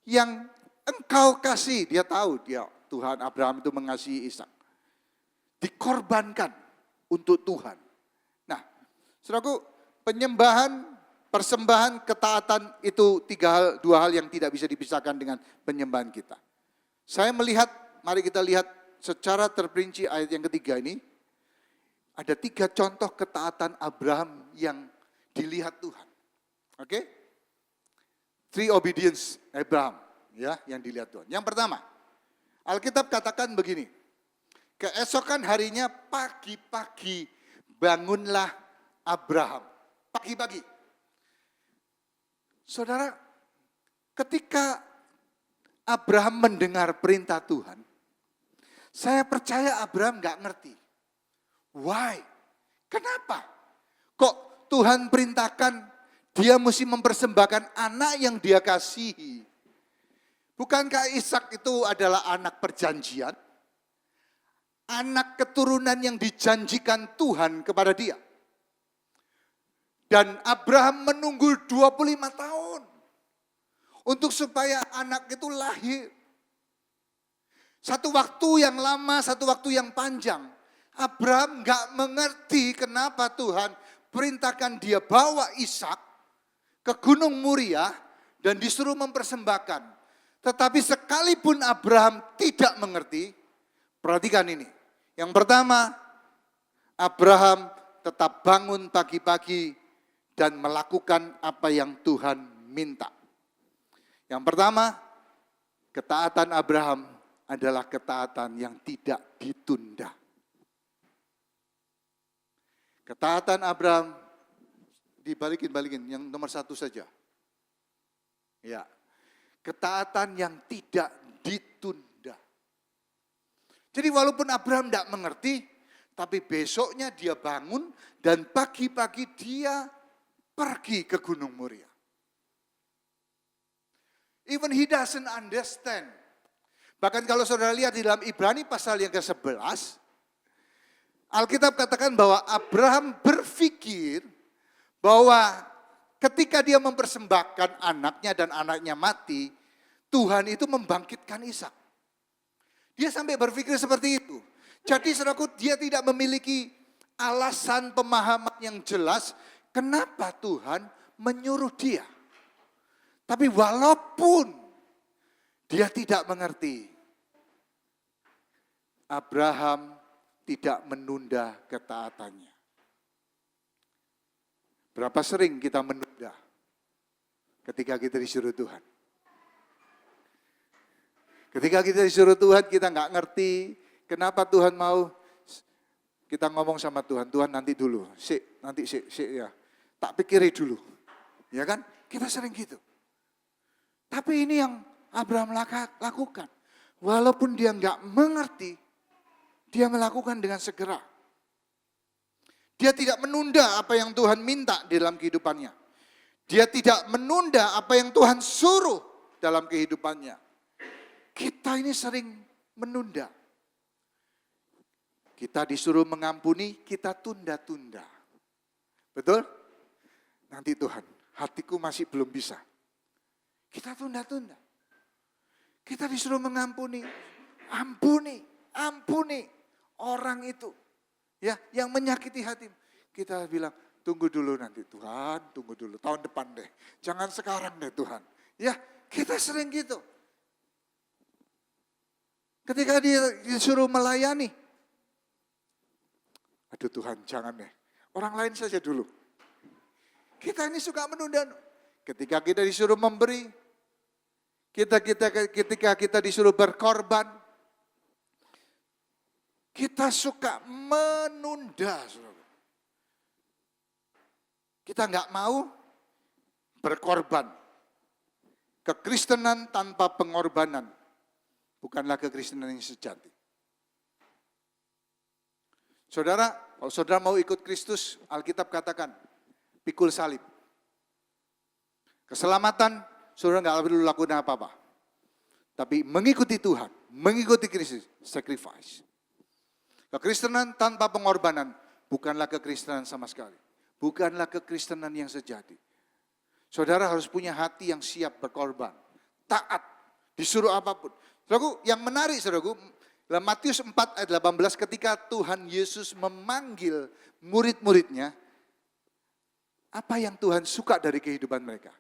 yang engkau kasih. Dia tahu dia Tuhan, Abraham itu mengasihi Ishak. Dikorbankan untuk Tuhan. Nah, saudaraku, penyembahan, persembahan, ketaatan itu 2 hal yang tidak bisa dipisahkan dengan penyembahan kita. Saya melihat, mari kita lihat secara terperinci ayat yang ketiga ini. Ada 3 contoh ketaatan Abraham yang dilihat Tuhan. Oke? 3 obedience Abraham ya yang dilihat Tuhan. Yang pertama, Alkitab katakan begini. Keesokan harinya pagi-pagi bangunlah Abraham. Pagi-pagi. Saudara, ketika Abraham mendengar perintah Tuhan, saya percaya Abraham gak ngerti. Why? Kenapa? Kok Tuhan perintahkan dia mesti mempersembahkan anak yang dia kasihi? Bukankah Ishak itu adalah anak perjanjian? Anak keturunan yang dijanjikan Tuhan kepada dia. Dan Abraham menunggu 25 tahun untuk supaya anak itu lahir. Satu waktu yang lama, satu waktu yang panjang. Abraham gak mengerti kenapa Tuhan perintahkan dia bawa Ishak ke Gunung Moria dan disuruh mempersembahkan. Tetapi sekalipun Abraham tidak mengerti, perhatikan ini. Yang pertama, Abraham tetap bangun pagi-pagi dan melakukan apa yang Tuhan minta. Yang pertama, ketaatan Abraham adalah ketaatan yang tidak ditunda. Ketaatan Abraham, dibalikin, yang nomor 1 saja. Ya, ketaatan yang tidak ditunda. Jadi walaupun Abraham tidak mengerti, tapi besoknya dia bangun dan pagi-pagi dia pergi ke Gunung Moria. Even he doesn't understand. Bahkan kalau saudara lihat di dalam Ibrani pasal yang ke-11, Alkitab katakan bahwa Abraham berpikir bahwa ketika dia mempersembahkan anaknya dan anaknya mati, Tuhan itu membangkitkan Ishak. Dia sampai berpikir seperti itu. Jadi saudaraku, dia tidak memiliki alasan pemahaman yang jelas kenapa Tuhan menyuruh dia. Tapi walaupun dia tidak mengerti, Abraham tidak menunda ketaatannya. Berapa sering kita menunda ketika kita disuruh Tuhan? Ketika kita disuruh Tuhan, kita nggak ngerti kenapa Tuhan mau. Kita ngomong sama Tuhan, Tuhan nanti dulu, nanti ya. Tak pikiri dulu, ya kan? Kita sering gitu. Tapi ini yang Abraham lakukan. Walaupun dia nggak mengerti, dia melakukan dengan segera. Dia tidak menunda apa yang Tuhan minta di dalam kehidupannya. Dia tidak menunda apa yang Tuhan suruh dalam kehidupannya. Kita ini sering menunda. Kita disuruh mengampuni, kita tunda-tunda. Betul? Nanti Tuhan, hatiku masih belum bisa. Kita tunda-tunda. Kita disuruh mengampuni, ampuni orang itu. Ya, yang menyakiti hatimu. Kita bilang, tunggu dulu nanti Tuhan, tunggu dulu. Tahun depan deh. Jangan sekarang deh Tuhan. Ya, kita sering gitu. Ketika dia disuruh melayani. Aduh Tuhan, jangan deh. Orang lain saja dulu. Kita ini suka menunda. Ketika kita disuruh memberi. Ketika kita disuruh berkorban. Kita suka menunda. Kita nggak mau berkorban. Kekristenan tanpa pengorbanan bukanlah kekristenan yang sejati. Saudara, kalau saudara mau ikut Kristus, Alkitab katakan, pikul salib. Keselamatan, saudara nggak perlu lakukan apa-apa. Tapi mengikuti Tuhan, mengikuti Kristus, sacrifice. Kekristenan tanpa pengorbanan bukanlah kekristenan sama sekali. Bukanlah kekristenan yang sejati. Saudara harus punya hati yang siap berkorban. Taat, disuruh apapun. Saudaraku, yang menarik saudaraku, dalam Matius 4 ayat 18 ketika Tuhan Yesus memanggil murid-muridnya, apa yang Tuhan suka dari kehidupan mereka?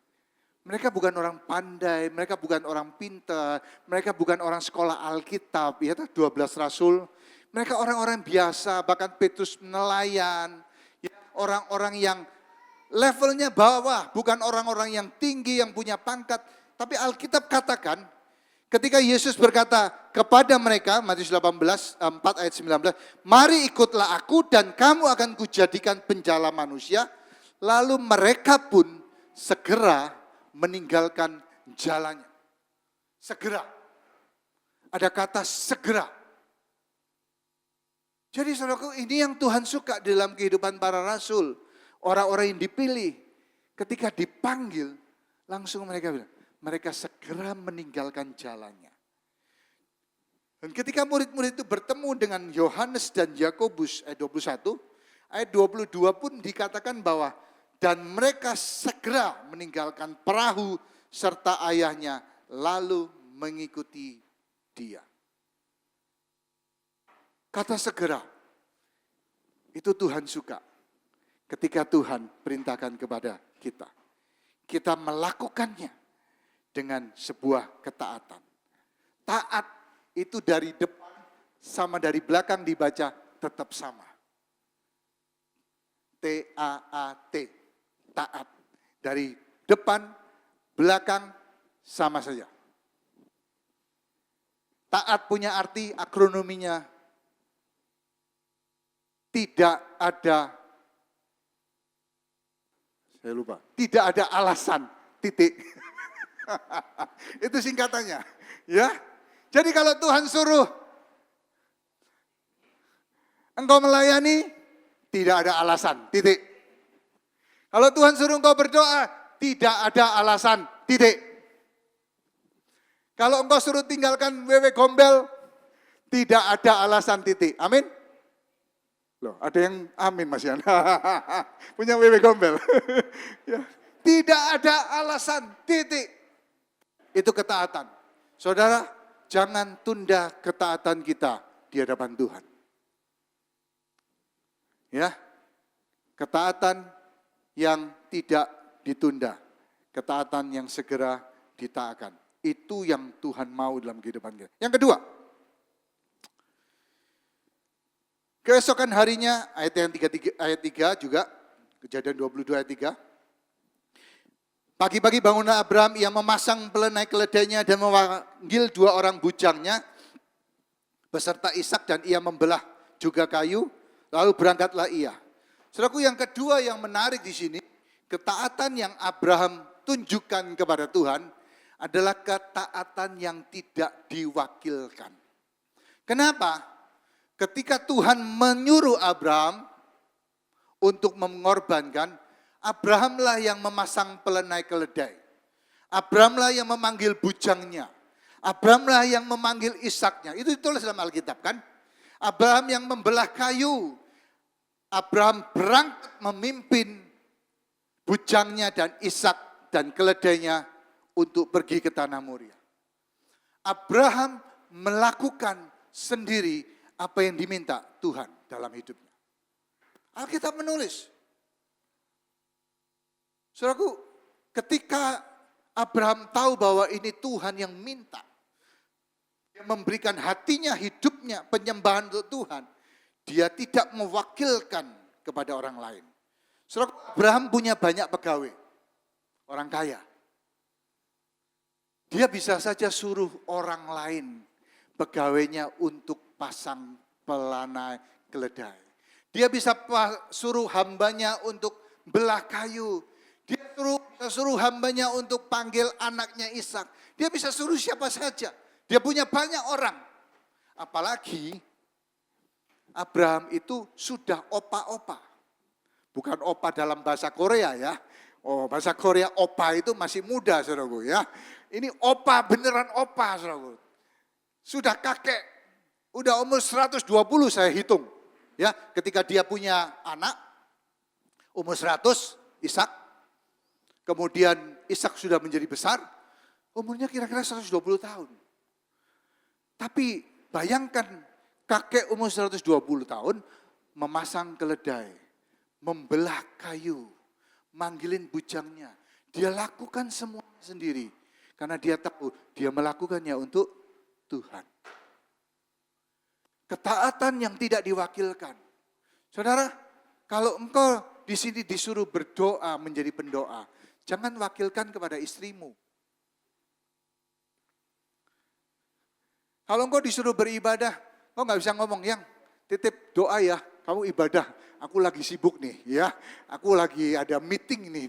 Mereka bukan orang pandai, mereka bukan orang pintar, mereka bukan orang sekolah Alkitab, ya 12 rasul. Mereka orang-orang biasa, bahkan Petrus nelayan, ya, orang-orang yang levelnya bawah, bukan orang-orang yang tinggi, yang punya pangkat. Tapi Alkitab katakan, ketika Yesus berkata kepada mereka, Matius 18, 4 ayat 19, mari ikutlah aku dan kamu akan kujadikan penjala manusia. Lalu mereka pun segera meninggalkan jalannya. Segera. Ada kata segera. Jadi saudaraku, ini yang Tuhan suka dalam kehidupan para rasul. Orang-orang yang dipilih, ketika dipanggil, langsung mereka bilang, mereka segera meninggalkan jalannya. Dan ketika murid-murid itu bertemu dengan Yohanes dan Yakobus, ayat 21, ayat 22 pun dikatakan bahwa, dan mereka segera meninggalkan perahu serta ayahnya, lalu mengikuti dia. Kata segera, itu Tuhan suka ketika Tuhan perintahkan kepada kita. kita melakukannya dengan sebuah ketaatan. Taat itu dari depan sama dari belakang dibaca tetap sama. T-A-A-T, taat. Dari depan, belakang sama saja. Taat punya arti akronominya tidak ada, saya lupa, tidak ada alasan, titik. Itu singkatannya, ya. Jadi kalau Tuhan suruh engkau melayani, tidak ada alasan, titik. Kalau Tuhan suruh engkau berdoa, tidak ada alasan, titik. Kalau engkau suruh tinggalkan wewe gombel, tidak ada alasan, titik. Amin? Loh, ada yang amin Mas Yan. Punya wewe gombel. Ya. Tidak ada alasan, titik. Itu ketaatan. Saudara, jangan tunda ketaatan kita di hadapan Tuhan. Ya, ketaatan yang tidak ditunda. Ketaatan yang segera ditaatkan. Itu yang Tuhan mau dalam kehidupan kita. Yang kedua, keesokan harinya, ayat 3 juga, Kejadian 22 ayat 3. Pagi-pagi bangunlah Abraham, ia memasang pelenai keledainya dan memanggil 2 orang bujangnya beserta Ishak dan ia membelah juga kayu, lalu berangkatlah ia. Saudaraku, yang kedua yang menarik di sini, ketaatan yang Abraham tunjukkan kepada Tuhan adalah ketaatan yang tidak diwakilkan. Kenapa? Ketika Tuhan menyuruh Abraham untuk mengorbankan, Abrahamlah yang memasang pelenai keledai. Abrahamlah yang memanggil bujangnya. Abrahamlah yang memanggil Ishaknya. Itu ditulis dalam Alkitab kan? Abraham yang membelah kayu. Abraham berangkat memimpin bujangnya dan Ishak dan keledainya untuk pergi ke tanah Moria. Abraham melakukan sendiri apa yang diminta Tuhan dalam hidupnya. Alkitab menulis. Saudaraku, ketika Abraham tahu bahwa ini Tuhan yang minta, yang memberikan hatinya, hidupnya, penyembahan untuk Tuhan, dia tidak mewakilkan kepada orang lain. Saudaraku, Abraham punya banyak pegawai, orang kaya. Dia bisa saja suruh orang lain pegawainya untuk pasang pelanai keledai. Dia bisa suruh hambanya untuk belah kayu. Dia suruh hambanya untuk panggil anaknya Ishak. Dia bisa suruh siapa saja. Dia punya banyak orang. Apalagi Abraham itu sudah opa-opa. Bukan opa dalam bahasa Korea ya. Oh, bahasa Korea opa itu masih muda saudaraku ya. Ini opa, beneran opa saudaraku. Sudah kakek, udah umur 120 saya hitung. Ya, ketika dia punya anak, umur 100, Ishak. Kemudian Ishak sudah menjadi besar, umurnya kira-kira 120 tahun. Tapi bayangkan kakek umur 120 tahun memasang keledai, membelah kayu, manggilin bujangnya. Dia lakukan semua sendiri. Karena dia tahu dia melakukannya untuk Tuhan. Ketaatan yang tidak diwakilkan. Saudara, kalau engkau di sini disuruh berdoa menjadi pendoa, jangan wakilkan kepada istrimu. Kalau engkau disuruh beribadah, engkau nggak bisa ngomong, yang titip doa ya, kamu ibadah. Aku lagi sibuk nih, ya. Aku lagi ada meeting nih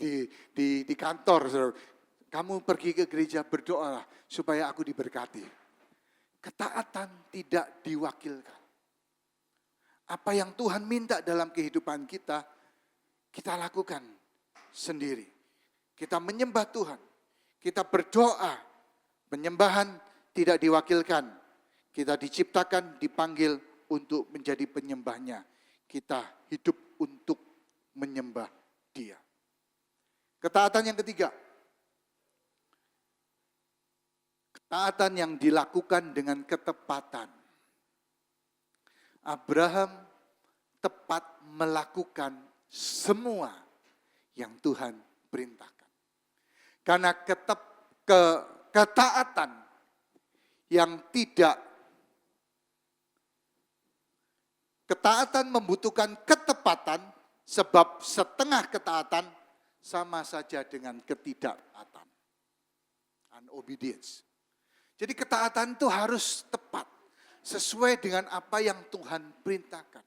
di kantor. Kamu pergi ke gereja berdoa supaya aku diberkati. Ketaatan tidak diwakilkan. Apa yang Tuhan minta dalam kehidupan kita, kita lakukan sendiri. Kita menyembah Tuhan. Kita berdoa. Penyembahan tidak diwakilkan. Kita diciptakan, dipanggil untuk menjadi penyembahnya. Kita hidup untuk menyembah Dia. Ketaatan yang ketiga. Ketaatan yang dilakukan dengan ketepatan. Abraham tepat melakukan semua yang Tuhan perintahkan. Karena ketaatan yang tidak, ketaatan membutuhkan ketepatan, sebab setengah ketaatan sama saja dengan ketidaktaatan. Unobedience. Jadi ketaatan itu harus tepat, sesuai dengan apa yang Tuhan perintahkan.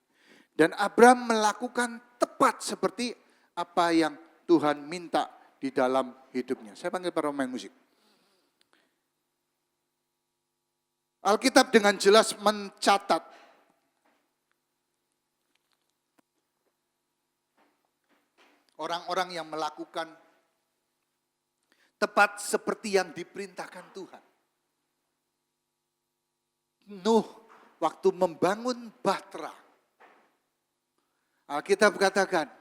Dan Abraham melakukan tepat seperti apa yang Tuhan minta di dalam hidupnya. Saya panggil para pemain musik. Alkitab dengan jelas mencatat orang-orang yang melakukan tepat seperti yang diperintahkan Tuhan. Nuh waktu membangun bahtera, Alkitab katakan,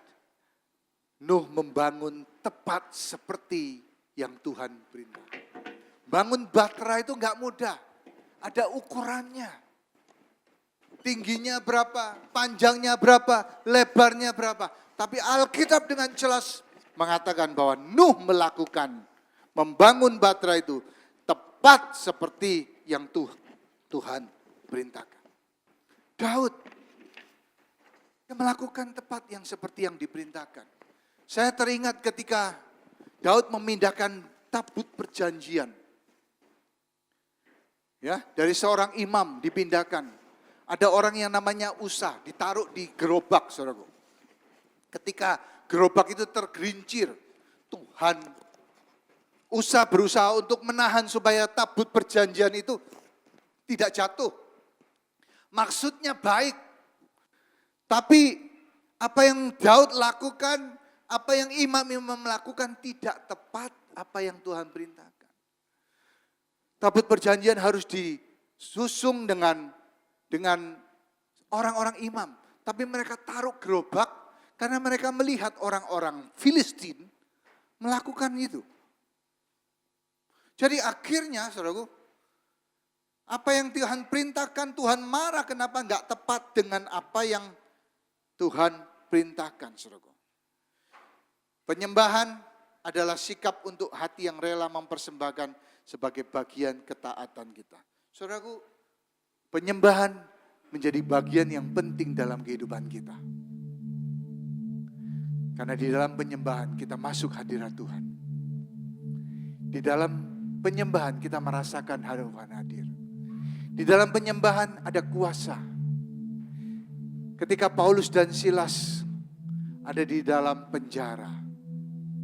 Nuh membangun tepat seperti yang Tuhan perintahkan. Bangun bahtera itu enggak mudah. Ada ukurannya. Tingginya berapa, panjangnya berapa, lebarnya berapa. Tapi Alkitab dengan jelas mengatakan bahwa Nuh membangun bahtera itu tepat seperti yang Tuhan perintahkan. Daud melakukan tepat yang seperti yang diperintahkan. Saya teringat ketika Daud memindahkan tabut perjanjian. Ya, dari seorang imam dipindahkan. Ada orang yang namanya Usa, ditaruh di gerobak, saudaraku. Ketika gerobak itu tergelincir, Usa berusaha untuk menahan supaya tabut perjanjian itu tidak jatuh. Maksudnya baik. Tapi apa yang Daud lakukan, apa yang imam-imam melakukan tidak tepat apa yang Tuhan perintahkan. Tabut perjanjian harus disusung dengan orang-orang imam. Tapi mereka taruh gerobak karena mereka melihat orang-orang Filistin melakukan itu. Jadi akhirnya, saudaraku, apa yang Tuhan perintahkan, Tuhan marah kenapa enggak tepat dengan apa yang Tuhan perintahkan, saudaraku. Penyembahan adalah sikap untuk hati yang rela mempersembahkan sebagai bagian ketaatan kita. Saudaraku, penyembahan menjadi bagian yang penting dalam kehidupan kita. Karena di dalam penyembahan kita masuk hadirat Tuhan. Di dalam penyembahan kita merasakan Tuhan hadir. Di dalam penyembahan ada kuasa. Ketika Paulus dan Silas ada di dalam penjara.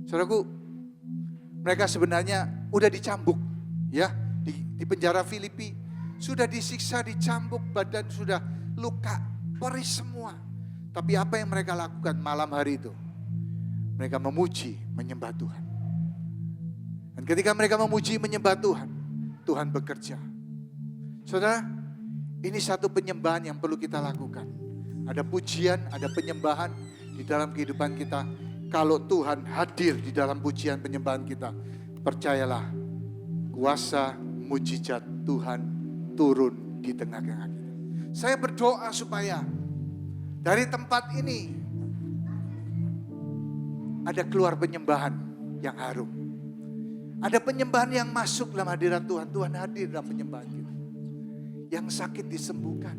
Saudaraku, mereka sebenarnya udah dicambuk, ya, di penjara Filipi. Sudah disiksa, dicambuk, badan sudah luka, perih semua. Tapi apa yang mereka lakukan malam hari itu? Mereka memuji, menyembah Tuhan. Dan ketika mereka memuji, menyembah Tuhan, Tuhan bekerja. Saudara, ini satu penyembahan yang perlu kita lakukan. Ada pujian, ada penyembahan di dalam kehidupan kita. Kalau Tuhan hadir di dalam pujian penyembahan kita, percayalah, kuasa mujizat Tuhan turun di tengah-tengah kita. Saya berdoa supaya dari tempat ini ada keluar penyembahan yang harum. Ada penyembahan yang masuk dalam hadirat Tuhan. Tuhan hadir dalam penyembahan kita. Yang sakit disembuhkan.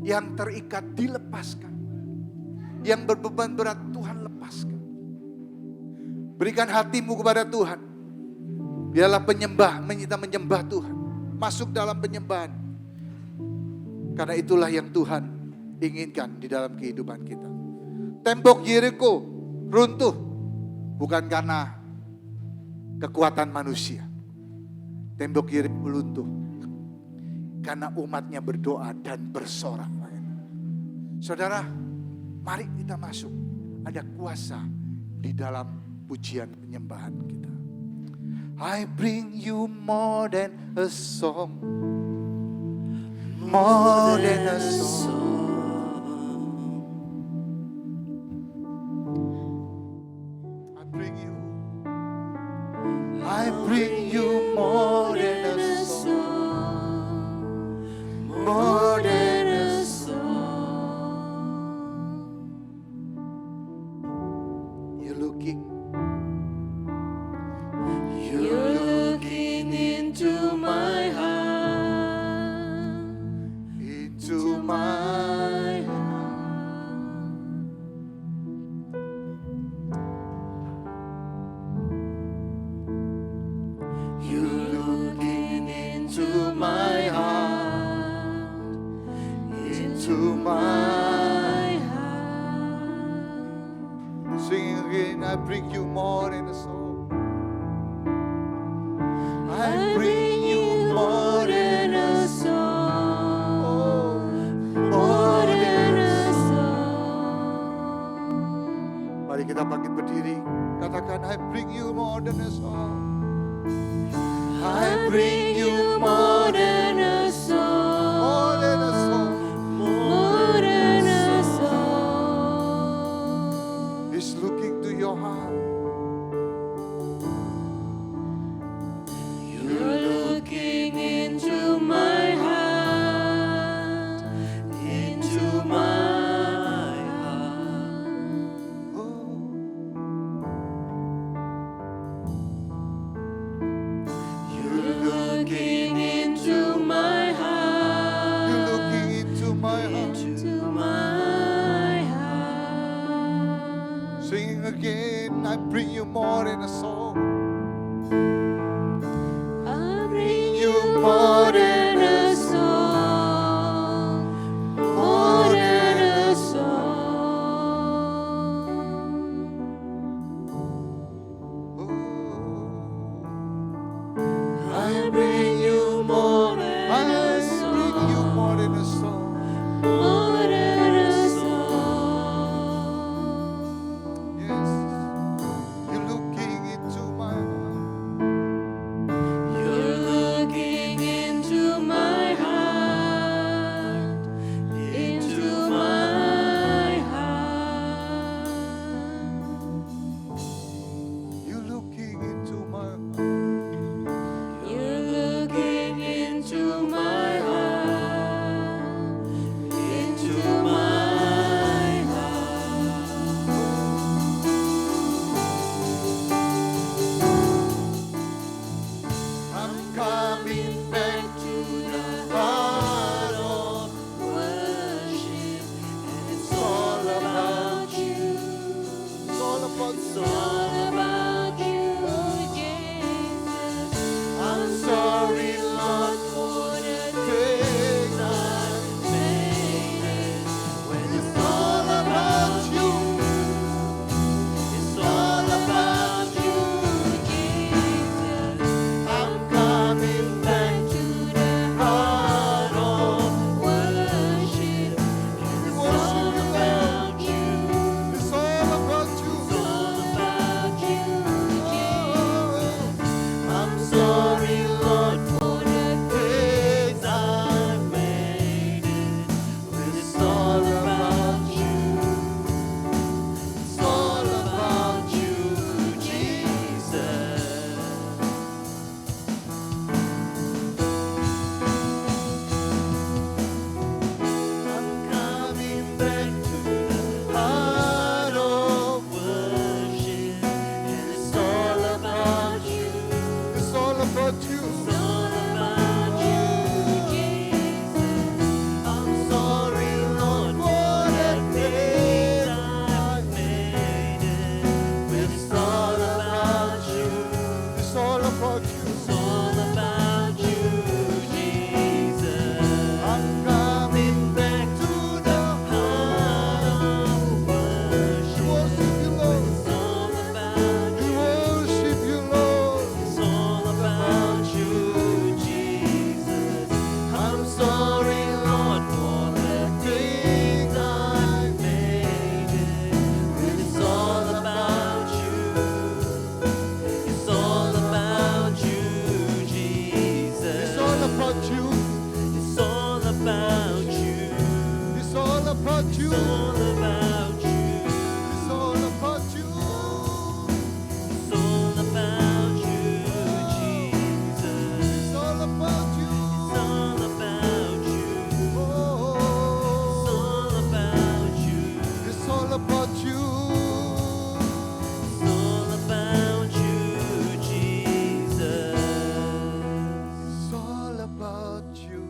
Yang terikat dilepaskan. Yang berbeban berat Tuhan lepaskan. Berikan hatimu kepada Tuhan. Biarlah penyembah, kita menyembah Tuhan. Masuk dalam penyembahan. Karena itulah yang Tuhan inginkan di dalam kehidupan kita. Tembok Yeriko runtuh. Bukan karena kekuatan manusia. Tembok Yeriko runtuh. Karena umatnya berdoa dan bersorak. Saudara, mari kita masuk. Ada kuasa di dalam pujian penyembahan kita. I bring you more than a song. More than a song. I bring you more than a song. More than a song. You're looking more than a song. I bring you more than a song. Oh, more than a song. Mari kita bangkit berdiri. Katakan, I bring you more than a song. I bring you more than a song. More than a song. More than a song. He's looking to your heart. You're looking into my heart, into my heart. You're looking into my heart, You're looking into my heart. into my heart. Singing again, I bring you more than a song. I bring you more than a song, more than a song. I bring you more than I a bring you song, more than a song. more than a song. Yes, you're looking into my heart. You're looking into my heart, into my heart. You're looking into my heart. You're looking into my heart, into my I'm coming back to the heart of worship, and it's all about you. It's all about It's you. all about you, Jesus. I'm sorry, Lord, for the things I've made. when it's all about you. It's all about you, Jesus. I'm coming back To the heart of worship, and it's worship all you, Lord. about you. It's all about you. It's all about you, Jesus. I'm sorry, Lord, For the things I've made it, when it's all about you. It's all about you, Jesus. I'm coming back to the heart of Worship, and it's all about you. It's all about you. It's all about you, Jesus. I'm sorry, Lord, for the things I've Made it, when it's all about you. It's all about you. It's all about you, Jesus. I'm coming back to the Heart of worship, worship you, Lord. it's all about We you. worship you, Lord. It's all about you, Jesus. I'm sorry, Lord, for the things I've made it. When it's all about you. It's all about you, Jesus. It's all about you. It's all about you. It's all about you. It's all about you. It's all about you. It's all about you, Jesus. It's all about you. It's all about you. Oh, It's all about you. it's all about you. It's all about you, Jesus. It's all about you.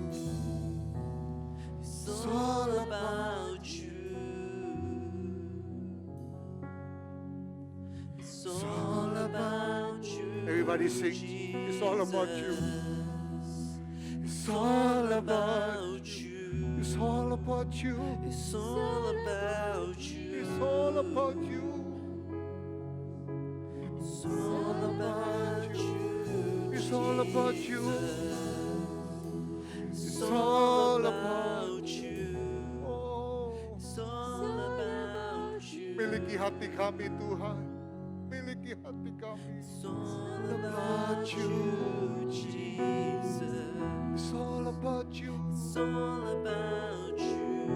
It's all about you. It's all about you. Everybody sing. It's all about you. It's all about you. It's all about you. It's all about you. It's all about you. all about you. It's all about you. Oh, It's all about you. miliki hati kami Tuhan. Miliki hati kami. It's all about you, Jesus. It's all about you. It's all about you.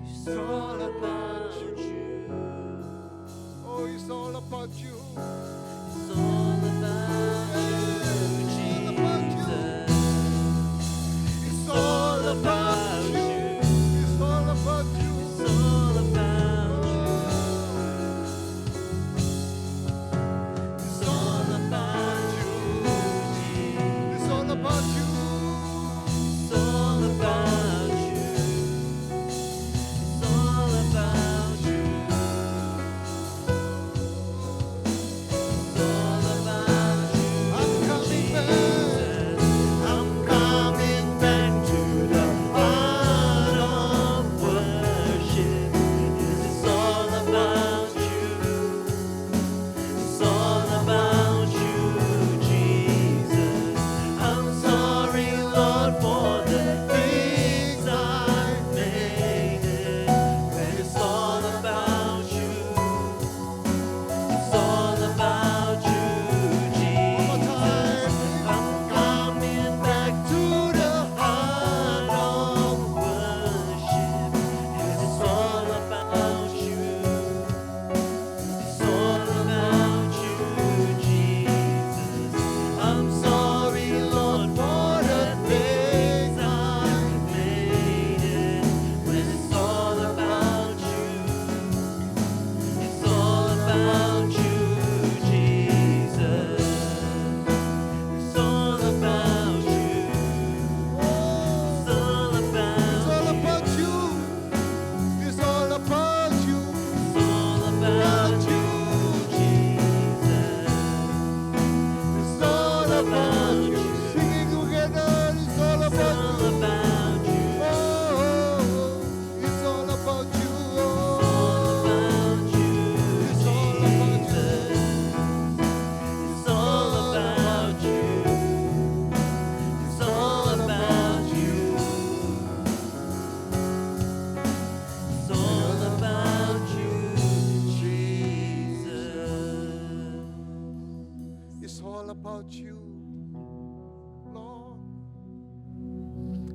It's all all about about you. Oh, it's all about you. It's all about you, Jesus. It's all about you. It's all about you. It's all about you. It's all about you, Jesus. It's all about you. It's all about you. It's all about you. It's all about you, I'm coming back. Jesus. I'm coming back to the heart of worship. 'Cause it's all about you. It's all about you, Jesus. I'm sorry, Lord, for the things I've made it. But it's all about you. It's all about you, Jesus. I'm coming back to the heart of worship. 'Cause it's all about you. It's all about you, Jesus. I'm sorry, Lord, for the things I've made it. When it's all about you, it's all about you, Jesus. It's all about you. It's all It's all about about you. It's all about you. It's all about you, Jesus. It's all about you. Singing together. It's all It's about all you. about you. Oh, it's all about you. All about you, It's all about you. Jesus. It's all about you. It's all about you. It's all about you, Jesus. It's all about you, Lord.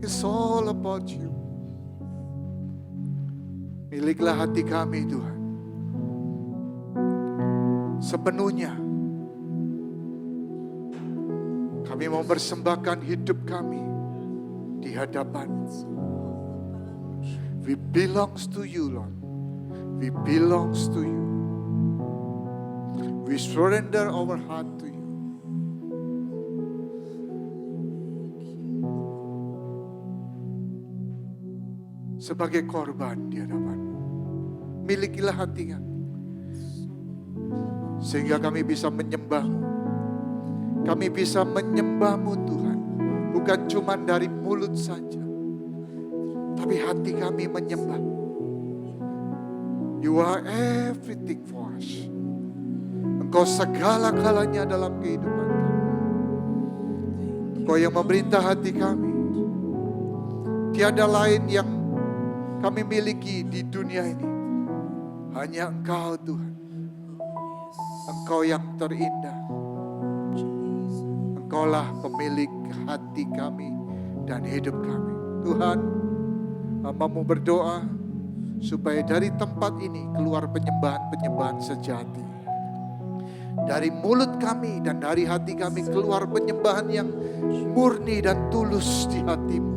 It's all about you. Miliklah hati kami, Tuhan. Sepenuhnya. Kami mau persembahkan hidup kami di hadapan. We belongs to you, Lord. We belongs to you. We surrender our heart to you. Sebagai korban di hadapan-Mu. Milikilah hati kami. Sehingga kami bisa menyembah-Mu. Kami bisa menyembah-Mu Tuhan. Bukan cuma dari mulut saja. Tapi hati kami menyembah. You are everything for us. Engkau segala-galanya dalam kehidupan kami. Engkau yang memerintah hati kami. Tiada lain yang kami miliki di dunia ini. Hanya Engkau Tuhan. Engkau yang terindah. Engkaulah pemilik hati kami dan hidup kami. Tuhan, hamba-Mu berdoa supaya dari tempat ini keluar penyembahan-penyembahan sejati. Dari mulut kami dan dari hati kami keluar penyembahan yang murni dan tulus di hati-Mu.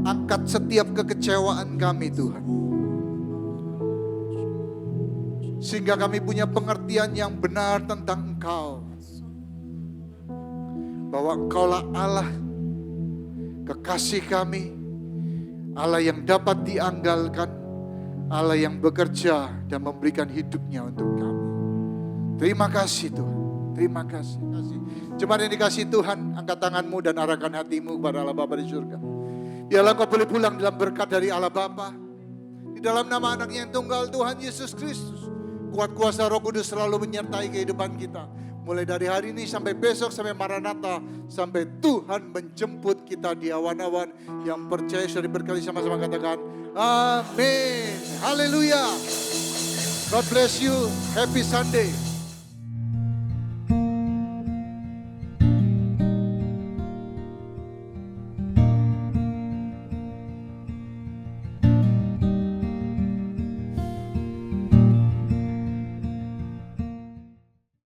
Angkat setiap kekecewaan kami Tuhan. Sehingga kami punya pengertian yang benar tentang Engkau. Bahwa Engkaulah Allah, kekasih kami, Allah yang dapat diandalkan, Allah yang bekerja dan memberikan hidupnya untuk kami. Terima kasih Tuhan, terima kasih. Jemaat yang dikasih Tuhan, angkat tanganmu dan arahkan hatimu kepada Allah Bapa di surga. Biarlah kau boleh pulang dalam berkat dari Allah Bapa. Di dalam nama anaknya yang tunggal Tuhan Yesus Kristus. berkuat kuasa Roh Kudus selalu menyertai kehidupan kita. Mulai dari hari ini sampai besok, sampai Maranatha, sampai Tuhan menjemput kita di awan-awan. Yang percaya sudah diberkati, sama-sama katakan amin. Haleluya. God bless you. Happy Sunday.